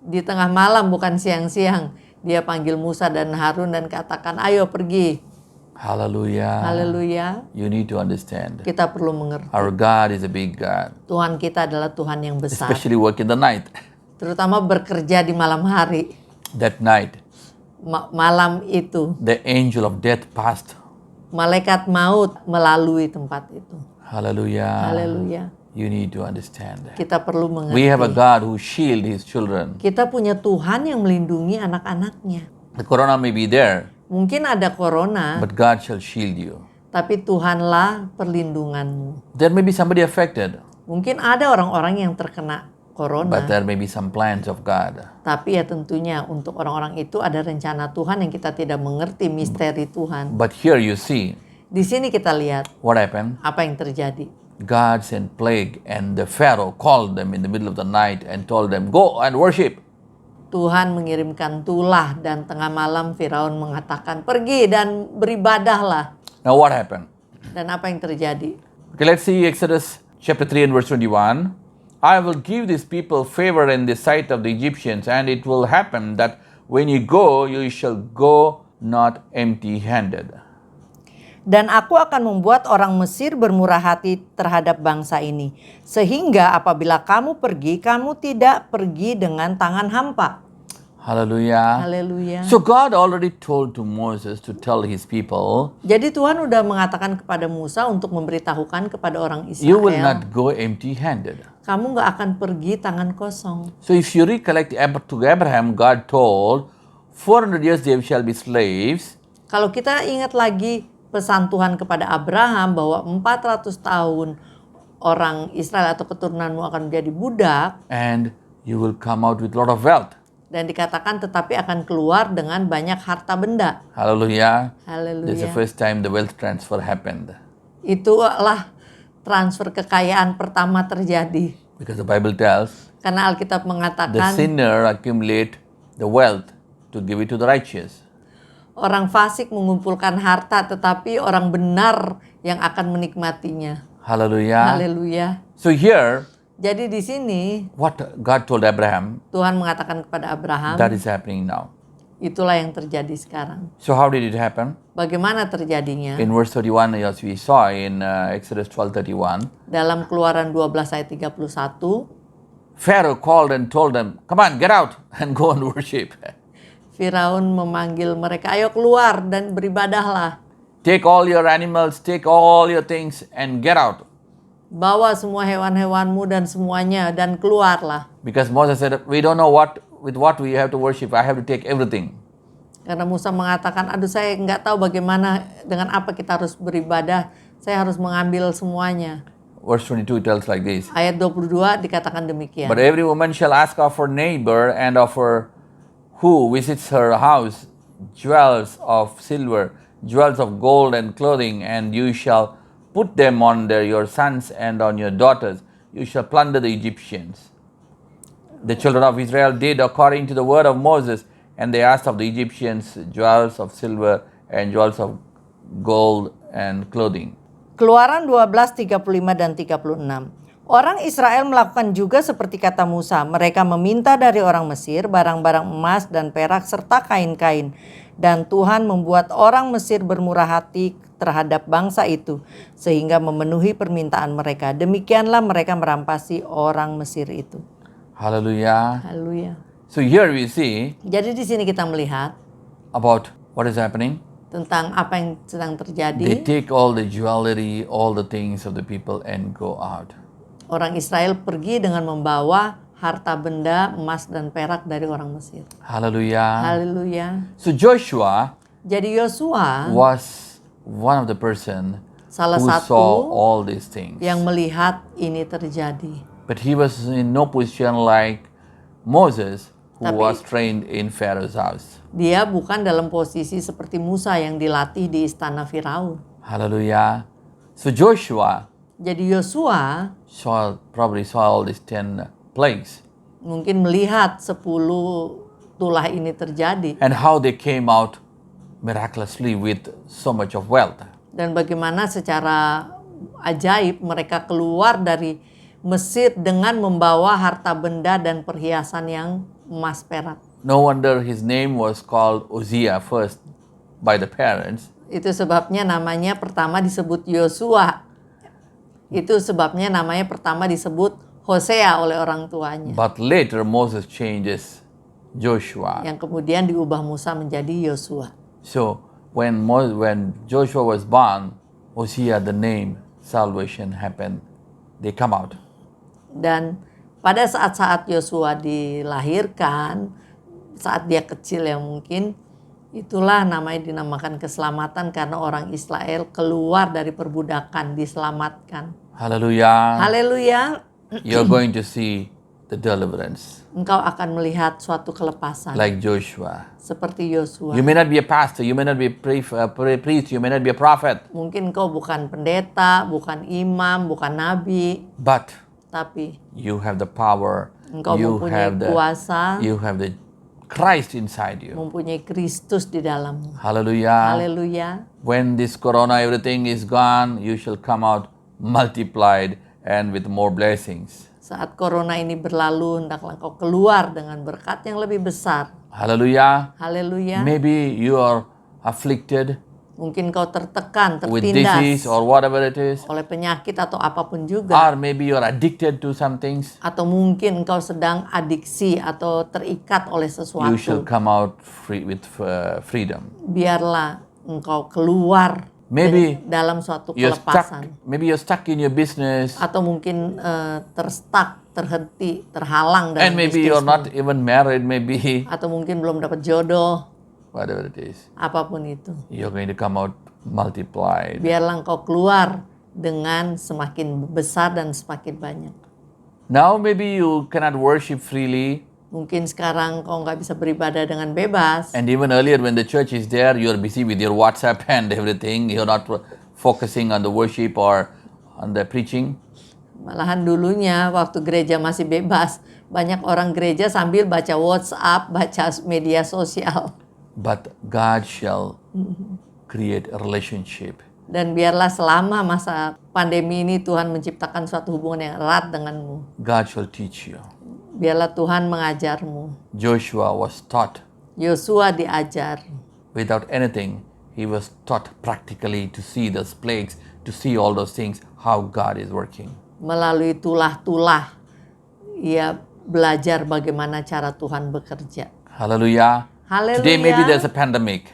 Di tengah malam, bukan siang-siang, dia panggil Musa dan Harun dan katakan, "Ayo pergi." Hallelujah. Haleluya. You need to understand. Kita perlu mengerti. Our God is a big God, Tuhan kita adalah Tuhan yang besar. especially work in the night. Terutama bekerja di malam hari. That night, Malam itu, the angel of death passed. malaikat maut melalui tempat itu. Hallelujah. Haleluya. You need to understand. Kita perlu mengerti. We have a God who shield his children. Kita punya Tuhan yang melindungi anak-anaknya. The corona may be there, Mungkin ada corona, but God shall shield you. tapi Tuhanlah perlindunganmu. There may be somebody affected, Mungkin ada orang-orang yang terkena corona, but there may be some plans of God. tapi ya tentunya untuk orang-orang itu ada rencana Tuhan yang kita tidak mengerti misteri Tuhan. But here you see Di sini kita lihat what happened. apa yang terjadi. God sent plague, and the Pharaoh called them in the middle of the night and told them, "Go and worship." Tuhan mengirimkan tulah dan tengah malam Firaun mengatakan, "Pergi dan beribadahlah." Now what happened? Dan apa yang terjadi? Okay, let's see Exodus chapter 3 and verse 21. "I will give these people favor in the sight of the Egyptians, and it will happen that when you go, you shall go not empty-handed." Dan aku akan membuat orang Mesir bermurah hati terhadap bangsa ini, sehingga apabila kamu pergi, kamu tidak pergi dengan tangan hampa. Hallelujah. Haleluya. So God already told to Moses to tell his people, Jadi Tuhan udah mengatakan kepada Musa untuk memberitahukan kepada orang you will Israel, not go empty-handed. kamu gak akan pergi tangan kosong. So if you recollect to Abraham, God told, 400 years they shall be slaves, Kalau kita ingat lagi pesan Tuhan kepada Abraham bahwa 400 tahun orang Israel atau keturunanmu akan menjadi budak, and you will come out with a lot of wealth. dan dikatakan tetapi akan keluar dengan banyak harta benda. Hallelujah. This is the Haleluya. first time the wealth transfer happened. Itulah transfer kekayaan pertama terjadi. Because the Bible tells, Karena Alkitab the mengatakan sinner accumulate the wealth to give it to the righteous. orang fasik mengumpulkan harta tetapi orang benar yang akan menikmatinya. Hallelujah. Haleluya. So here, Jadi di sini what God told Abraham, Tuhan mengatakan kepada Abraham, that is happening now. itulah yang terjadi sekarang. So how did it happen? Bagaimana terjadinya? In verse 31, as we saw in Exodus 12:31, Dalam Keluaran 12 ayat 31, Pharaoh called and told them, "Come on, get out and go and worship. Firaun memanggil mereka, "Ayo keluar dan beribadahlah. Take all your animals, take all your things and get out." Bawa semua hewan-hewanmu dan semuanya dan keluarlah." Because Moses said, "We don't know with what we have to worship. I have to take everything." Karena Musa mengatakan, "Aduh, saya nggak tahu bagaimana dengan apa kita harus beribadah. Saya harus mengambil semuanya." Verse 22 tells like this. Ayat 22 dikatakan demikian. "But every woman shall ask of her neighbor and of her who visits her house jewels of silver, jewels of gold and clothing, and you shall put them on your sons and on your daughters. You shall plunder the Egyptians." The children of Israel did according to the word of Moses, and they asked of the Egyptians jewels of silver and jewels of gold, and clothing. Keluaran 12, 35 dan 36. Orang Israel melakukan juga seperti kata Musa. Mereka meminta dari orang Mesir barang-barang emas dan perak serta kain-kain. Dan Tuhan membuat orang Mesir bermurah hati terhadap bangsa itu sehingga memenuhi permintaan mereka. Demikianlah mereka merampasi orang Mesir itu. Hallelujah. Haleluya. So here we see Jadi di sini kita melihat about what is happening. tentang apa yang sedang They terjadi. take all the jewelry, all the things of the people and go out. Orang Israel pergi dengan membawa harta benda emas dan perak dari orang Mesir. Hallelujah. Haleluya. So Joshua Jadi Yosua was one of the person salah who satu saw all these things. yang melihat ini terjadi. But he was in no position like Moses, who Tapi- was trained in Pharaoh's house. Dia bukan dalam posisi seperti Musa yang dilatih di istana Firaun. Hallelujah. So Joshua Jadi Yosua probably saw all these 10 plagues mungkin melihat 10 tulah ini terjadi. and how they came out miraculously with so much of wealth. Dan bagaimana secara ajaib mereka keluar dari Mesir dengan membawa harta benda dan perhiasan yang emas perak. No wonder his name was called Uzziah first by the parents. Itu sebabnya namanya pertama disebut Yosua. Itu sebabnya namanya pertama disebut Hosea oleh orang tuanya. But later Moses changes Joshua. Yang kemudian diubah Musa menjadi Yosua. So when Joshua was born, Hosea the name salvation happened. They come out. Dan pada saat-saat Yosua dilahirkan, saat dia kecil yang mungkin, itulah namanya dinamakan keselamatan karena orang Israel keluar dari perbudakan, diselamatkan. Hallelujah. Haleluya. You're going to see the deliverance Engkau akan melihat suatu kelepasan like Joshua. seperti Yosua. You may not be a pastor, you may not be a priest, you may not be a prophet, Mungkin kau bukan pendeta, bukan imam, bukan nabi, but tapi you have the power, engkau you mempunyai kuasa, you have the Christ inside you. mempunyai Kristus di dalammu. Hallelujah. Haleluya. When this corona everything is gone, you shall come out multiplied and with more blessings. Saat corona ini berlalu, hendaklah engkau keluar dengan berkat yang lebih besar. Hallelujah. Haleluya. Maybe you are afflicted Mungkin kau tertekan, with disease tertindas or whatever it is, oleh penyakit atau apapun juga. or maybe you are addicted to some things. Atau mungkin engkau sedang adiksi atau terikat oleh You shall sesuatu. come out free with freedom. Biarlah engkau keluar Maybe dalam suatu you're kelepasan. stuck. Maybe you're stuck in your business, Atau mungkin terstuck, terhenti, terhalang dalam and maybe you're bisnismu. not even married. Maybe Atau mungkin belum dapat jodoh, whatever it is, apapun itu. you're going to come out multiplied. Biarlah engkau keluar dengan semakin besar dan semakin banyak. Now maybe you cannot worship freely, Mungkin sekarang kau nggak bisa beribadah dengan bebas. and even earlier when the church is there, you're busy with your WhatsApp and everything. You're not focusing on the worship or on the preaching. Malahan dulunya waktu gereja masih bebas, banyak orang gereja sambil baca WhatsApp, baca media sosial. But God shall create a relationship. Dan biarlah selama masa pandemi ini Tuhan menciptakan suatu hubungan yang erat denganmu. God shall teach you. Biarlah Tuhan mengajarmu. Joshua was taught Yosua diajar. without anything. He was taught practically to see those plagues, to see all those things, how God is working. Melalui tulah-tulah, ia belajar bagaimana cara Tuhan bekerja. Hallelujah. Haleluya. Today maybe there's a pandemic.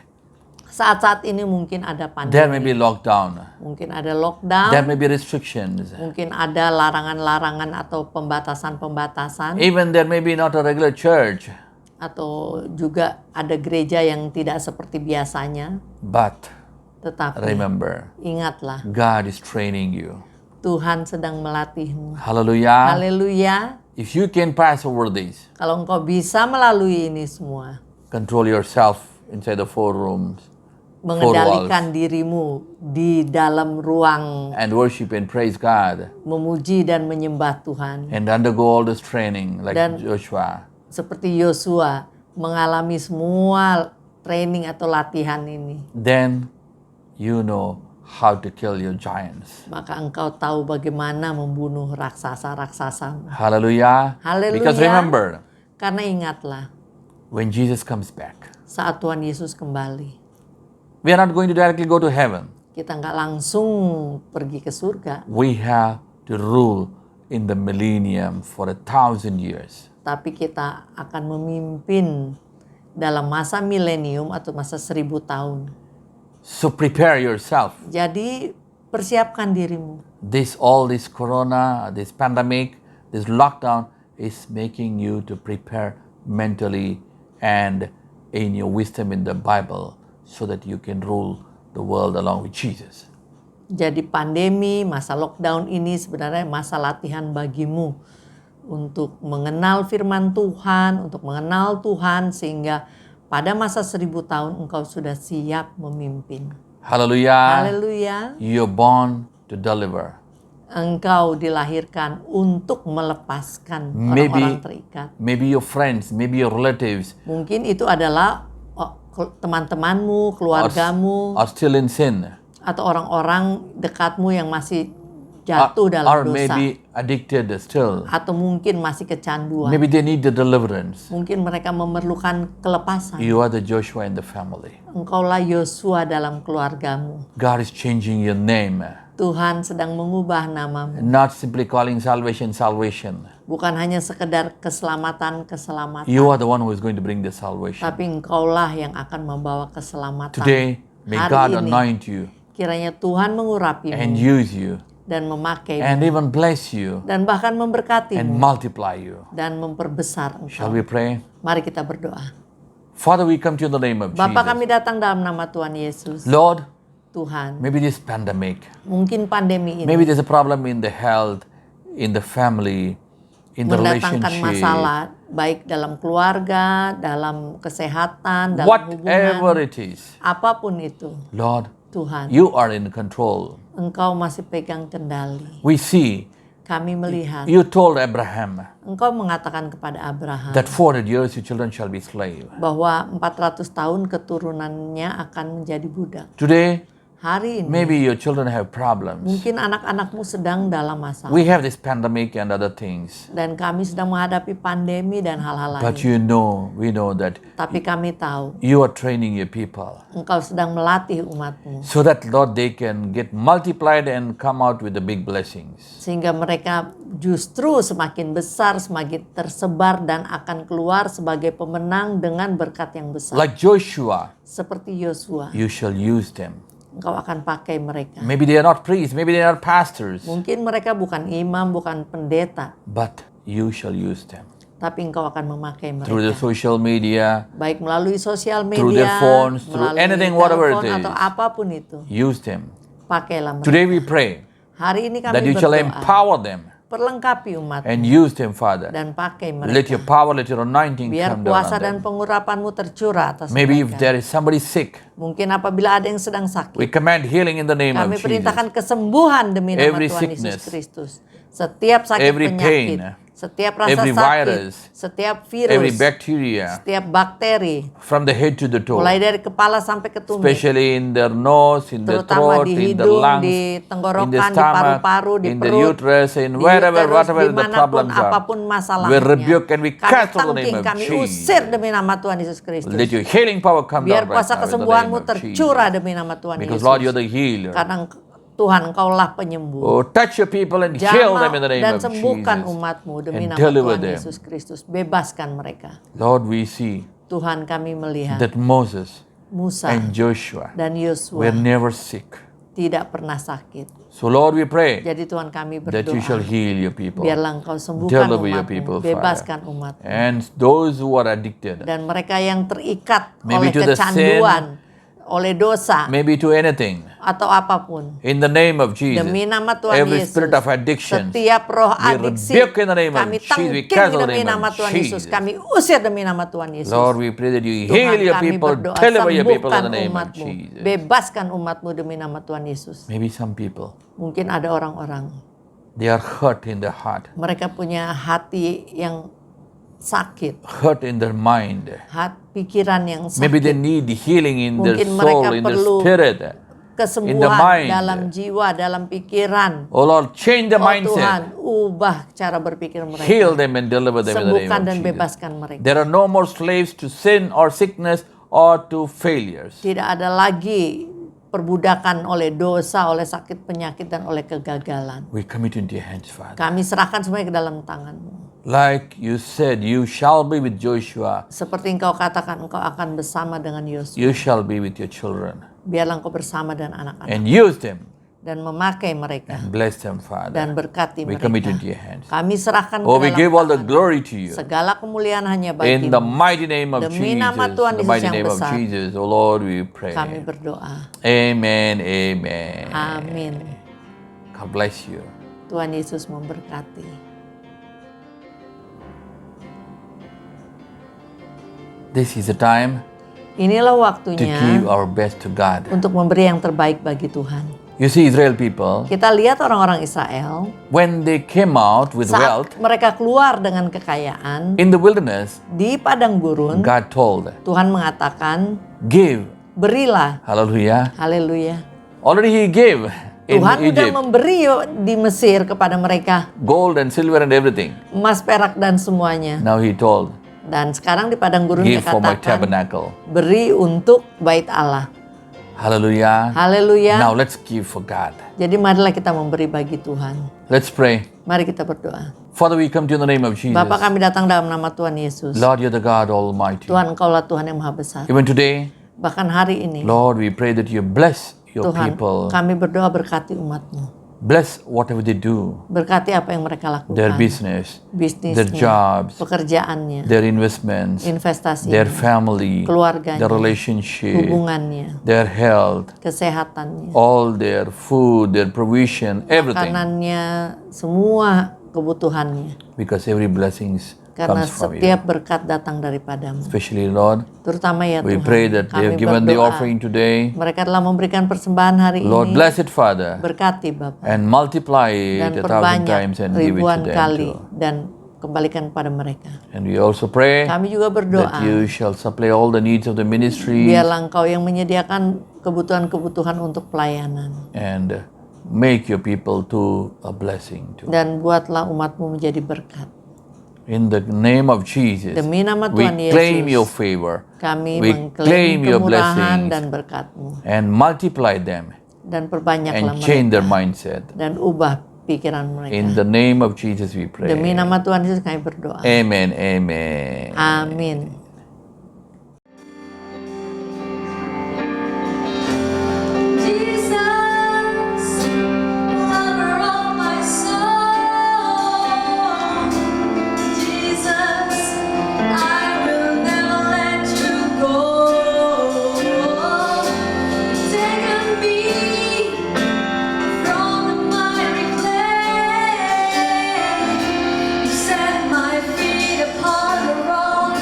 Saat-saat ini mungkin ada There may pandemi, be lockdown. mungkin ada lockdown, There may be restrictions. mungkin ada larangan-larangan atau pembatasan-pembatasan, Even there may be not a regular church. atau juga ada gereja yang tidak seperti biasanya. But Tetapi remember, ingatlah, God is training you. Tuhan sedang melatihmu. Hallelujah. Haleluya. If you can pass over these, Kalau engkau bisa melalui ini semua, control yourself inside the 4 rooms mengendalikan dirimu di dalam ruang, and worship and praise God memuji dan menyembah Tuhan. and undergo all this training like Dan- Joshua, Seperti Yosua mengalami semua training atau latihan ini. then you know how to kill your giants. maka engkau tahu bagaimana membunuh raksasa-raksasamu. Hallelujah. Haleluya. Because remember, Karena ingatlah, when Jesus comes back, saat Tuhan Yesus kembali, we are not going to directly go to heaven. kita nggak langsung pergi ke surga, We have to rule in the millennium for 1,000 years. tapi kita akan memimpin dalam masa milenium atau masa 1000 tahun. So prepare yourself. Jadi persiapkan dirimu. All this corona, this pandemic, this lockdown is making you to prepare mentally and in your wisdom in the Bible so that you can rule the world along with Jesus. Jadi pandemi, masa lockdown ini sebenarnya masa latihan bagimu untuk mengenal firman Tuhan, untuk mengenal Tuhan sehingga pada masa 1000 tahun engkau sudah siap memimpin. Hallelujah. Haleluya. You're born to deliver. Engkau dilahirkan untuk melepaskan orang-orang terikat. Maybe your friends, maybe your relatives Mungkin itu adalah teman-temanmu, keluargamu, are still in sin. atau orang-orang dekatmu yang masih jatuh dalam Or dosa. maybe addicted still. Atau mungkin masih kecanduan. Maybe they need the deliverance. Mungkin mereka memerlukan kelepasan. You are the Joshua in the family. Engkaulah Yosua dalam keluargamu. God is changing your name. Tuhan sedang mengubah namamu. Not simply calling salvation, salvation. Bukan hanya sekedar keselamatan. You are the one who is going to bring the salvation. Tapi engkaulah yang akan membawa keselamatan. Today, may Hari God ini, anoint you kiranya Tuhan mengurapimu and use you dan memakaimu and even bless you dan bahkan and memberkatimu multiply you. dan memperbesar Shall engkau. we pray? Mari kita berdoa. Father, we come to you in the name of Bapa, Jesus. kami datang dalam nama Tuhan Yesus. Lord, Tuhan, maybe this pandemic, mungkin pandemi ini maybe there's a problem in the health, in the family, in the mendatangkan relationship. masalah baik dalam keluarga, dalam kesehatan, dalam Whatever hubungan, it is, apapun itu. Lord, Tuhan, you are in control. Engkau masih pegang kendali. We see Kami melihat you told Abraham Engkau mengatakan kepada Abraham that 400 years your children shall be slave. bahwa 400 tahun keturunannya akan menjadi budak. Today, Hari ini maybe your children have problems. mungkin anak-anakmu sedang dalam masalah. We have this pandemic and other things. Dan kami sedang menghadapi pandemi dan hal-hal But lain. we know that Tapi kami tahu you are training your people Engkau sedang melatih umatmu. so that, Lord, they can get multiplied and come out with the big blessings. Sehingga mereka justru semakin besar, semakin tersebar dan akan keluar sebagai pemenang dengan berkat yang besar. Like Joshua, Seperti Yosua, you shall use them. Engkau akan pakai mereka. Maybe they are not priests, maybe they are not pastors, Mungkin mereka bukan imam, bukan pendeta, but you shall use them. tapi Engkau akan memakai Through the mereka. social media, Baik melalui sosial through their media, phones, through melalui anything, whatever it telepon, atau is. apapun itu. use them. Pakailah mereka. Today we pray Hari ini that kami you shall berdoa. empower them Perlengkapi umat and use them, Father. dan pakai Let mereka. your power, let your anointing Biar come down kuasa on dan them. pengurapanmu tercurah atas Maybe if mereka. there is somebody sick, Mungkin apabila ada yang sedang sakit, we command healing in the name of kami Jesus. perintahkan kesembuhan demi nama Every Tuhan sickness, Yesus Kristus. Setiap sakit every penyakit, pain, setiap rasa every sakit, virus, setiap Every virus, bacteria setiap bakteri, from the head to the toe, mulai dari kepala sampai ke tumit, especially in their nose, in the terutama throat, di in the hidung, lungs, di in the tenggorokan, di stomach, paru-paru, di in the perut, uterus, in di wherever, uterus, whatever the dimanapun, problems are. apapun masalahnya. We rebuke and we Kami cast out in the name tangking, of kami Jesus. usir demi nama Tuhan Yesus Kristus. Let your healing power come Biar down right kuasa now in the name kesembuhanmu of tercurah Jesus. demi nama Tuhan Because Yesus. Lord, you're the healer. Karena Tuhan, Engkaulah penyembuh. Oh, touch your people and heal them in the name Dan of sembuhkan Jesus. umatmu demi And nama deliver Tuhan them. Yesus Kristus. Bebaskan mereka. Lord, we see Tuhan, kami melihat that Moses Musa and Joshua dan were Yosua never sick. tidak pernah sakit. So Lord, we pray Jadi Tuhan, kami that you shall berdoa. heal your people. Biarlah Engkau sembuhkan Deliver your umatmu. people, Bebaskan umatmu. And those who are addicted, Dan mereka yang terikat Maybe oleh to the kecanduan, oleh dosa, maybe to anything, atau apapun. in the name of Jesus, Demi nama Tuhan every Yesus, spirit of addiction, setiap roh we adiksi, rebuke in the name of kami Jesus. We tangking cast in the demi name nama of Tuhan Yesus. Jesus. Kami usir demi nama Tuhan Yesus. Lord, we pray that you Tuhan, heal your kami people, berdoa, deliver your people in sembuhkan the name of umatmu. Jesus. Bebaskan umatmu demi nama Tuhan Yesus. Maybe some people, Mungkin ada orang-orang, they are hurt in their heart, mereka punya hati yang sakit, hurt in their mind. pikiran yang Maybe they sakit. need healing in their Mungkin soul, mereka in their perlu spirit. kesembuhan mind. dalam jiwa, dalam pikiran. Oh Lord, change the Oh Tuhan, mindset. ubah cara berpikir mereka. Heal them and deliver them in the name Sembuhkan of dan Jesus. bebaskan mereka. There are no more slaves to sin or sickness or to failures. Tidak ada lagi perbudakan oleh dosa, oleh sakit penyakit, dan oleh kegagalan. We commit into your hands, Father. Kami serahkan semuanya ke dalam tangan-Mu. Like you said, you shall be with Joshua. Seperti Engkau katakan, Engkau akan bersama dengan Yosua. You shall be with your children. Biarlah Engkau bersama dengan anak-anak And use them dan memakai mereka and bless them, Father. dan berkati We commit mereka. into your hands. Kami serahkan Oh, ke we dalam give all the tangan. glory to you. Segala kemuliaan hanya In the bagi-Mu. mighty name of Demi nama Jesus. Tuhan In the Yesus mighty yang name of besar. Jesus. Oh Lord, we pray. Kami berdoa. Amen. Amen. Amin. God bless you. Tuhan Yesus memberkati. This is the time Inilah to waktunya give our best to God. untuk memberi yang terbaik bagi Tuhan. You see, Israel people, Kita lihat orang-orang Israel when they came out with wealth saat mereka keluar dengan kekayaan in the wilderness, di padang gurun, God told, Tuhan mengatakan, give. berilah. Hallelujah. Haleluya. Already He gave in Tuhan sudah Egypt memberi di Mesir kepada mereka gold and silver and everything. emas, perak, dan semuanya. Now He told, Dan sekarang di padang gurun give for my dikatakan, tabernacle. beri untuk bait Allah. Hallelujah. Haleluya. Now let's give for God. Jadi marilah kita memberi bagi Tuhan. Let's pray. Mari kita berdoa. Father, we come to you in the name of Jesus. Bapa, kami datang dalam nama Tuhan Yesus. Lord, you're the God Almighty. Tuhan, Engkaulah Tuhan yang Maha Besar. Even today, Bahkan hari ini, Lord, we pray that you bless your Tuhan, people. kami berdoa berkati umat-Mu. Bless whatever they do, Berkati apa yang mereka lakukan. their business, Bisnisnya, their jobs, pekerjaannya, their investments, investasinya, their family, keluarganya, their relationship, hubungannya, their health, kesehatannya, all their food, their provision, everything. makanannya, semua kebutuhannya. Because every blessings Karena comes from setiap you. berkat datang daripadamu. Especially, Lord, Terutama ya we Tuhan, pray that they kami have given the berdoa. offering today. Mereka telah memberikan persembahan hari Lord, ini. bless it, Father, Berkati Bapak. and multiply Dan it 1,000 perbanyak times and give it ribuan to them kali. too. Dan kembalikan kepada mereka. And we also pray Kami juga that berdoa. you shall supply all the needs of the ministry Biarlah Engkau yang menyediakan kebutuhan-kebutuhan untuk pelayanan. and make your people to a blessing too. Dan buatlah umat-Mu menjadi berkat. In the name of Jesus, Demi nama we Tuhan claim Yesus, your favor kami we mengklaim claim your kemurahan blessings dan berkat-Mu. and multiply them Dan perbanyaklah and change their mereka. mindset. Dan ubah pikiran mereka. In the name of Jesus we pray. Demi nama Tuhan Yesus kami berdoa. Amen, amen. Amin. Jesus, lover of my soul. Jesus, I will never let you go. Taken me from the miry clay. You set my feet upon the rock.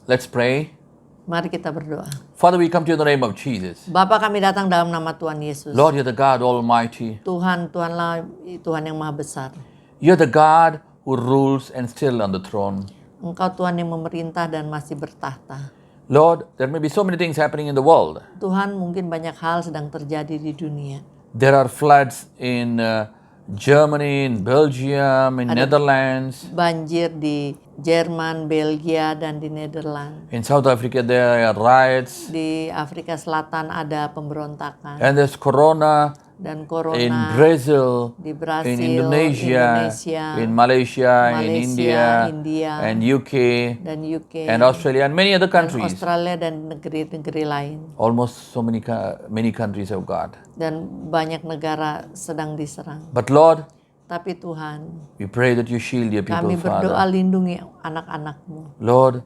Let's pray. Mari kita berdoa. Father, we come to you in the name of Jesus. Bapa, kami datang dalam nama Tuhan Yesus. Lord, you're the God Almighty. Tuhanlah Tuhan yang maha besar. You're the God who rules and still on the throne. Engkau Tuhan yang memerintah dan masih bertahta. Lord, there may be so many things happening in the world. Tuhan, mungkin banyak hal sedang terjadi di dunia. There are floods in Germany, in Belgium, in Netherlands. Banjir di Jerman, Belgia, dan di Nederland. In South Africa, there are riots. Di Afrika Selatan ada pemberontakan. And there's corona Dan in corona Brazil, di Brasil, in Indonesia, in Malaysia, in India, and UK, dan UK, and Australia, and many other dan countries. Australia dan negeri-negeri lain. Almost so many countries have got. Dan banyak negara sedang diserang. But Lord, Tapi Tuhan, we pray that you shield your people, kami berdoa Father. lindungi anak-anak-Mu. Lord,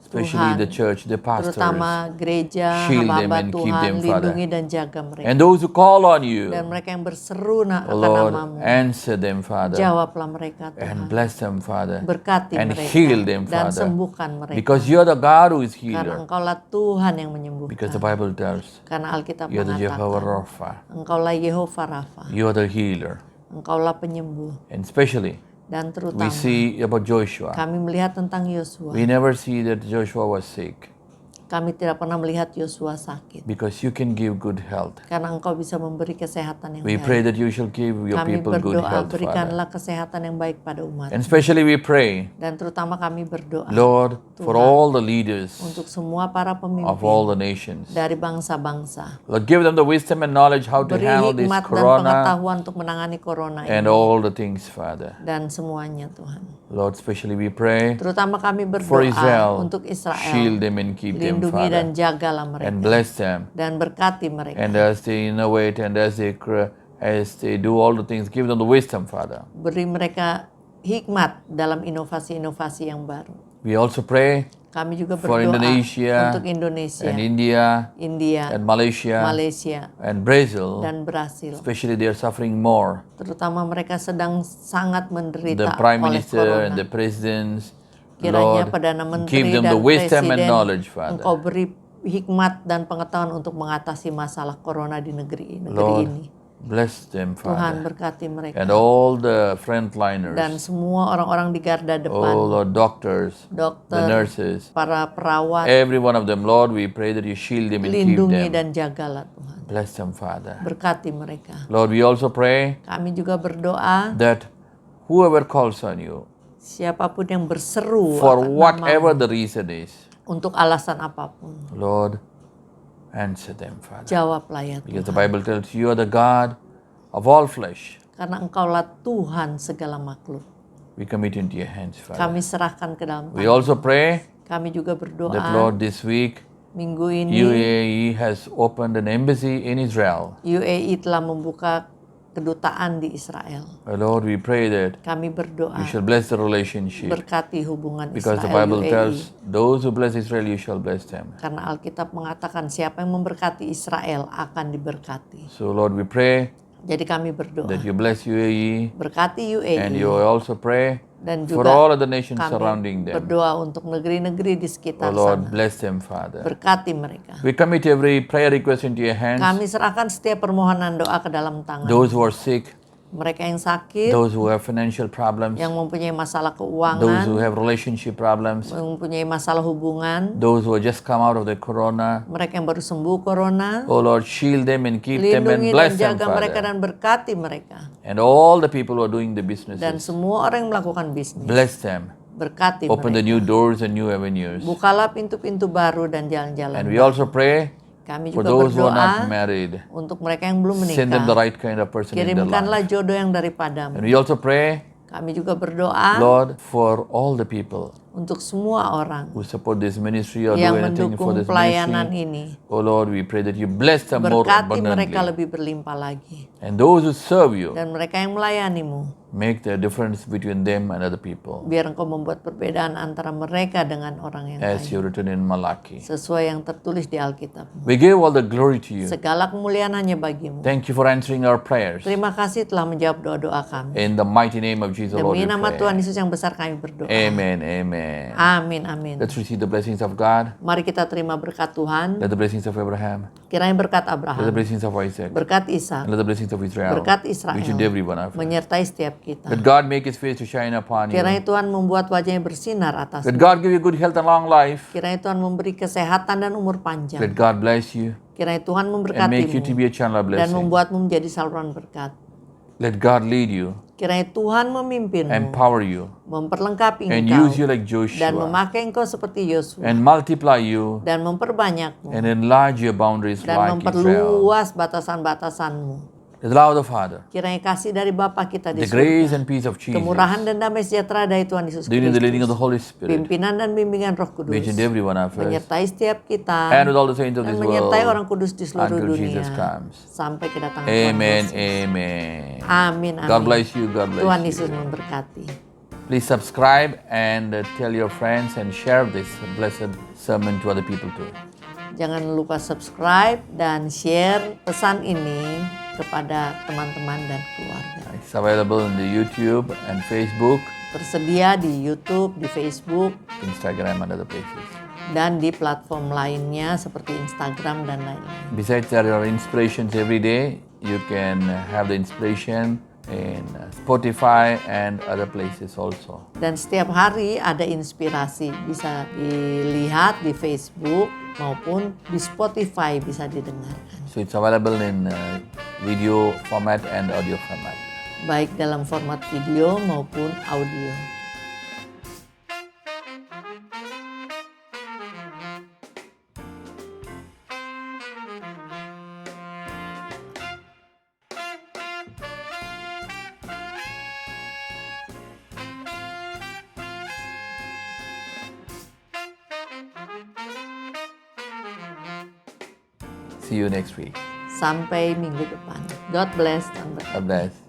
especially Tuhan, the church, the pastors, terutama gereja, shield them hamba-hamba and keep Tuhan, them, Father. lindungi dan jaga mereka. And those who call on you, Dan mereka yang berseru oh akan Lord, nama-Mu, answer them, Father, jawablah mereka Tuhan. and bless them, Father, Berkati and mereka heal them, dan Father, sembuhkan mereka. because you are the God who is Karena healer. Engkaulah Tuhan yang Because the menyembuhkan. Bible tells Karena Alkitab you are the Jehovah mengatakan, Rapha. Engkaulah Yehova Rafa, You are the healer. Engkaulah penyembuh. And especially, Dan we terutama see about Joshua. kami melihat tentang Yosua. We never see that Joshua was sick Kami tidak pernah melihat Yosua sakit. because you can give good health. Karena Engkau bisa memberi kesehatan yang We pray baik. that you shall give your Kami people good berdoa, health, Father. berikanlah kesehatan yang baik pada umat. And especially we pray, Dan terutama kami berdoa Lord, for all the leaders untuk semua para of pemimpin all the nations. dari bangsa-bangsa. Lord, give them the wisdom and knowledge how to Beri handle this hikmat dan corona pengetahuan untuk menangani corona and ini. all the things, Father. Dan semuanya Tuhan. Lord, especially we pray Terutama kami for berdoa Israel. untuk Israel. Shield them and keep them, Lindungi dan Father, jagalah mereka. and bless them. Dan berkati mereka. And as they innovate and as they do all the things, give them the wisdom, Father. Beri mereka hikmat dalam inovasi-inovasi yang baru. We also pray Kami juga for berdoa Indonesia untuk Indonesia, and India India, and Malaysia Malaysia, and Brazil. dan Brasil. Especially they are suffering more. Terutama mereka sedang sangat The menderita Prime oleh Minister and corona. the presidents, Kiranya Lord, Perdana Menteri give them dan the wisdom and Presiden, knowledge, Father. Engkau beri hikmat dan pengetahuan untuk mengatasi masalah corona di negeri ini. Lord, bless them, Tuhan Father. berkati mereka. And all the frontliners, Dan semua orang-orang di garda oh depan, Lord, doctors, the dokter, nurses, para perawat, every one of them, Lord, we pray that you shield them and keep lindungi them. dan jagalah Tuhan. Bless them, Father. Berkati mereka. Lord, we also pray Kami juga berdoa, that whoever calls on you, siapapun yang berseru for akan whatever nama-Mu, the reason is, untuk alasan apapun, Lord, answer them, Father. jawablah ya Because the Tuhan. Bible tells you are the God of all flesh. Karena Engkaulah Tuhan segala makhluk. We commit into your hands, Father. Kami serahkan ke dalam We tangan. also pray Kami juga berdoa, that, Lord, this week minggu ini UAE has opened an embassy in Israel. UAE telah membuka kedutaan di Israel. Lord, we pray that Kami berdoa, you shall bless the relationship. berkati hubungan Because the Israel Bible UAE. tells those who bless Israel, you shall bless them. Karena Alkitab mengatakan siapa yang memberkati Israel akan diberkati. So, Lord, we pray Jadi kami berdoa, that you bless UAE, berkati and UAE. you also pray Dan for juga all other nations kami surrounding them. berdoa untuk negeri-negeri di Oh sekitar Lord, sana. bless them, Father. Berkati mereka. We commit every prayer request into your hands. Kami serahkan setiap permohonan doa ke dalam tangan. Those who are sick, Mereka yang sakit, those who have financial problems, yang mempunyai masalah those keuangan, who have relationship problems, mempunyai masalah hubungan, those who have just come out of the corona. mereka yang baru sembuh corona, Oh Lord, shield them and keep them and lindungi dan bless them, jaga mereka Father. dan berkati mereka. And all the people who are doing the Dan businesses, semua orang yang melakukan bisnis, bless them. berkati Open the mereka. new doors and new avenues. Bukalah pintu-pintu baru dan jalan-jalan And we baru. also pray Kami for juga those who are not berdoa married. untuk mereka yang belum Send them the menikah. right kind of person in their Kirimkanlah life. jodoh yang daripadamu. And we also pray, Kami juga berdoa Lord, for all the people untuk semua orang who support this ministry or do yang anything for mendukung this pelayanan ministry. ini. Oh Lord, we pray that you bless them more Berkati mereka abundantly. lebih berlimpah lagi. And those who serve you, Dan mereka yang melayanimu, make the difference between them and other people. biar engkau membuat perbedaan antara mereka dengan orang yang As lain. you written in Malachi. Sesuai yang tertulis di Alkitab. We give all the glory to you. Segala kemuliaan hanya bagimu. Thank you for answering our prayers. Terima kasih telah menjawab doa-doa kami. In the mighty name of Jesus, Lord, we Demi nama pray. Tuhan Yesus yang besar kami berdoa. Amen, amen. Amen. Amin, amin. Let's receive the blessings of God. Mari kita terima berkat Tuhan. Let the blessings of Abraham. Kiranya berkat Let the Abraham, blessings of Isaac. berkat Ishak, And let the blessings of Israel. berkat Israel, Reach to every one of us. menyertai setiap kita. Let God make His face to shine upon you. Kiranya Tuhan membuat wajahnya bersinar atasmu. Let God give you good health and long life. Kiranya Tuhan memberi kesehatan dan umur panjang. Let God bless you Kiranya Tuhan and make you to memberkatimu be a channel of dan blessing. membuatmu menjadi saluran berkat. Let God lead you, Kiranya Tuhan memimpinmu, empower you, memperlengkapi and engkau, use you like dan Joshua, memakai engkau seperti Yosua, and multiply you, dan memperbanyakmu, and enlarge your boundaries dan like Israel. memperluas batasan-batasanmu. The love of the Father, Kiranya kasih dari Bapa kita di the grace surga, and peace of Jesus, kemurahan dan damai sejahtera dari Tuhan Yesus leading the leading of the Kristus, Holy Spirit, pimpinan dan bimbingan Roh be Kudus, to every one of us, menyertai setiap kita, and with all the saints of dan this menyertai world, orang kudus di seluruh until dunia, Jesus comes. sampai kedatangan Tuhan Amen, Yesus. amen. Amin, amin. God bless you, God Tuhan bless Yesus you. memberkati. Please subscribe and tell your friends and share this blessed sermon to other people too. Jangan lupa subscribe dan share pesan ini kepada teman-teman dan keluarga. It's available in the YouTube and Facebook, Tersedia di YouTube, di Facebook, Instagram, and other places. dan di platform lainnya seperti Instagram dan lain-lain. Besides, there are inspirations every day. You can have the inspiration in Spotify and other places also. Dan setiap hari ada inspirasi, bisa dilihat di Facebook maupun di Spotify bisa didengarkan. So it's available in video format and audio format. Baik dalam format video maupun audio. See you next week. Sampai minggu depan. God bless. Tuhan berkati. God bless.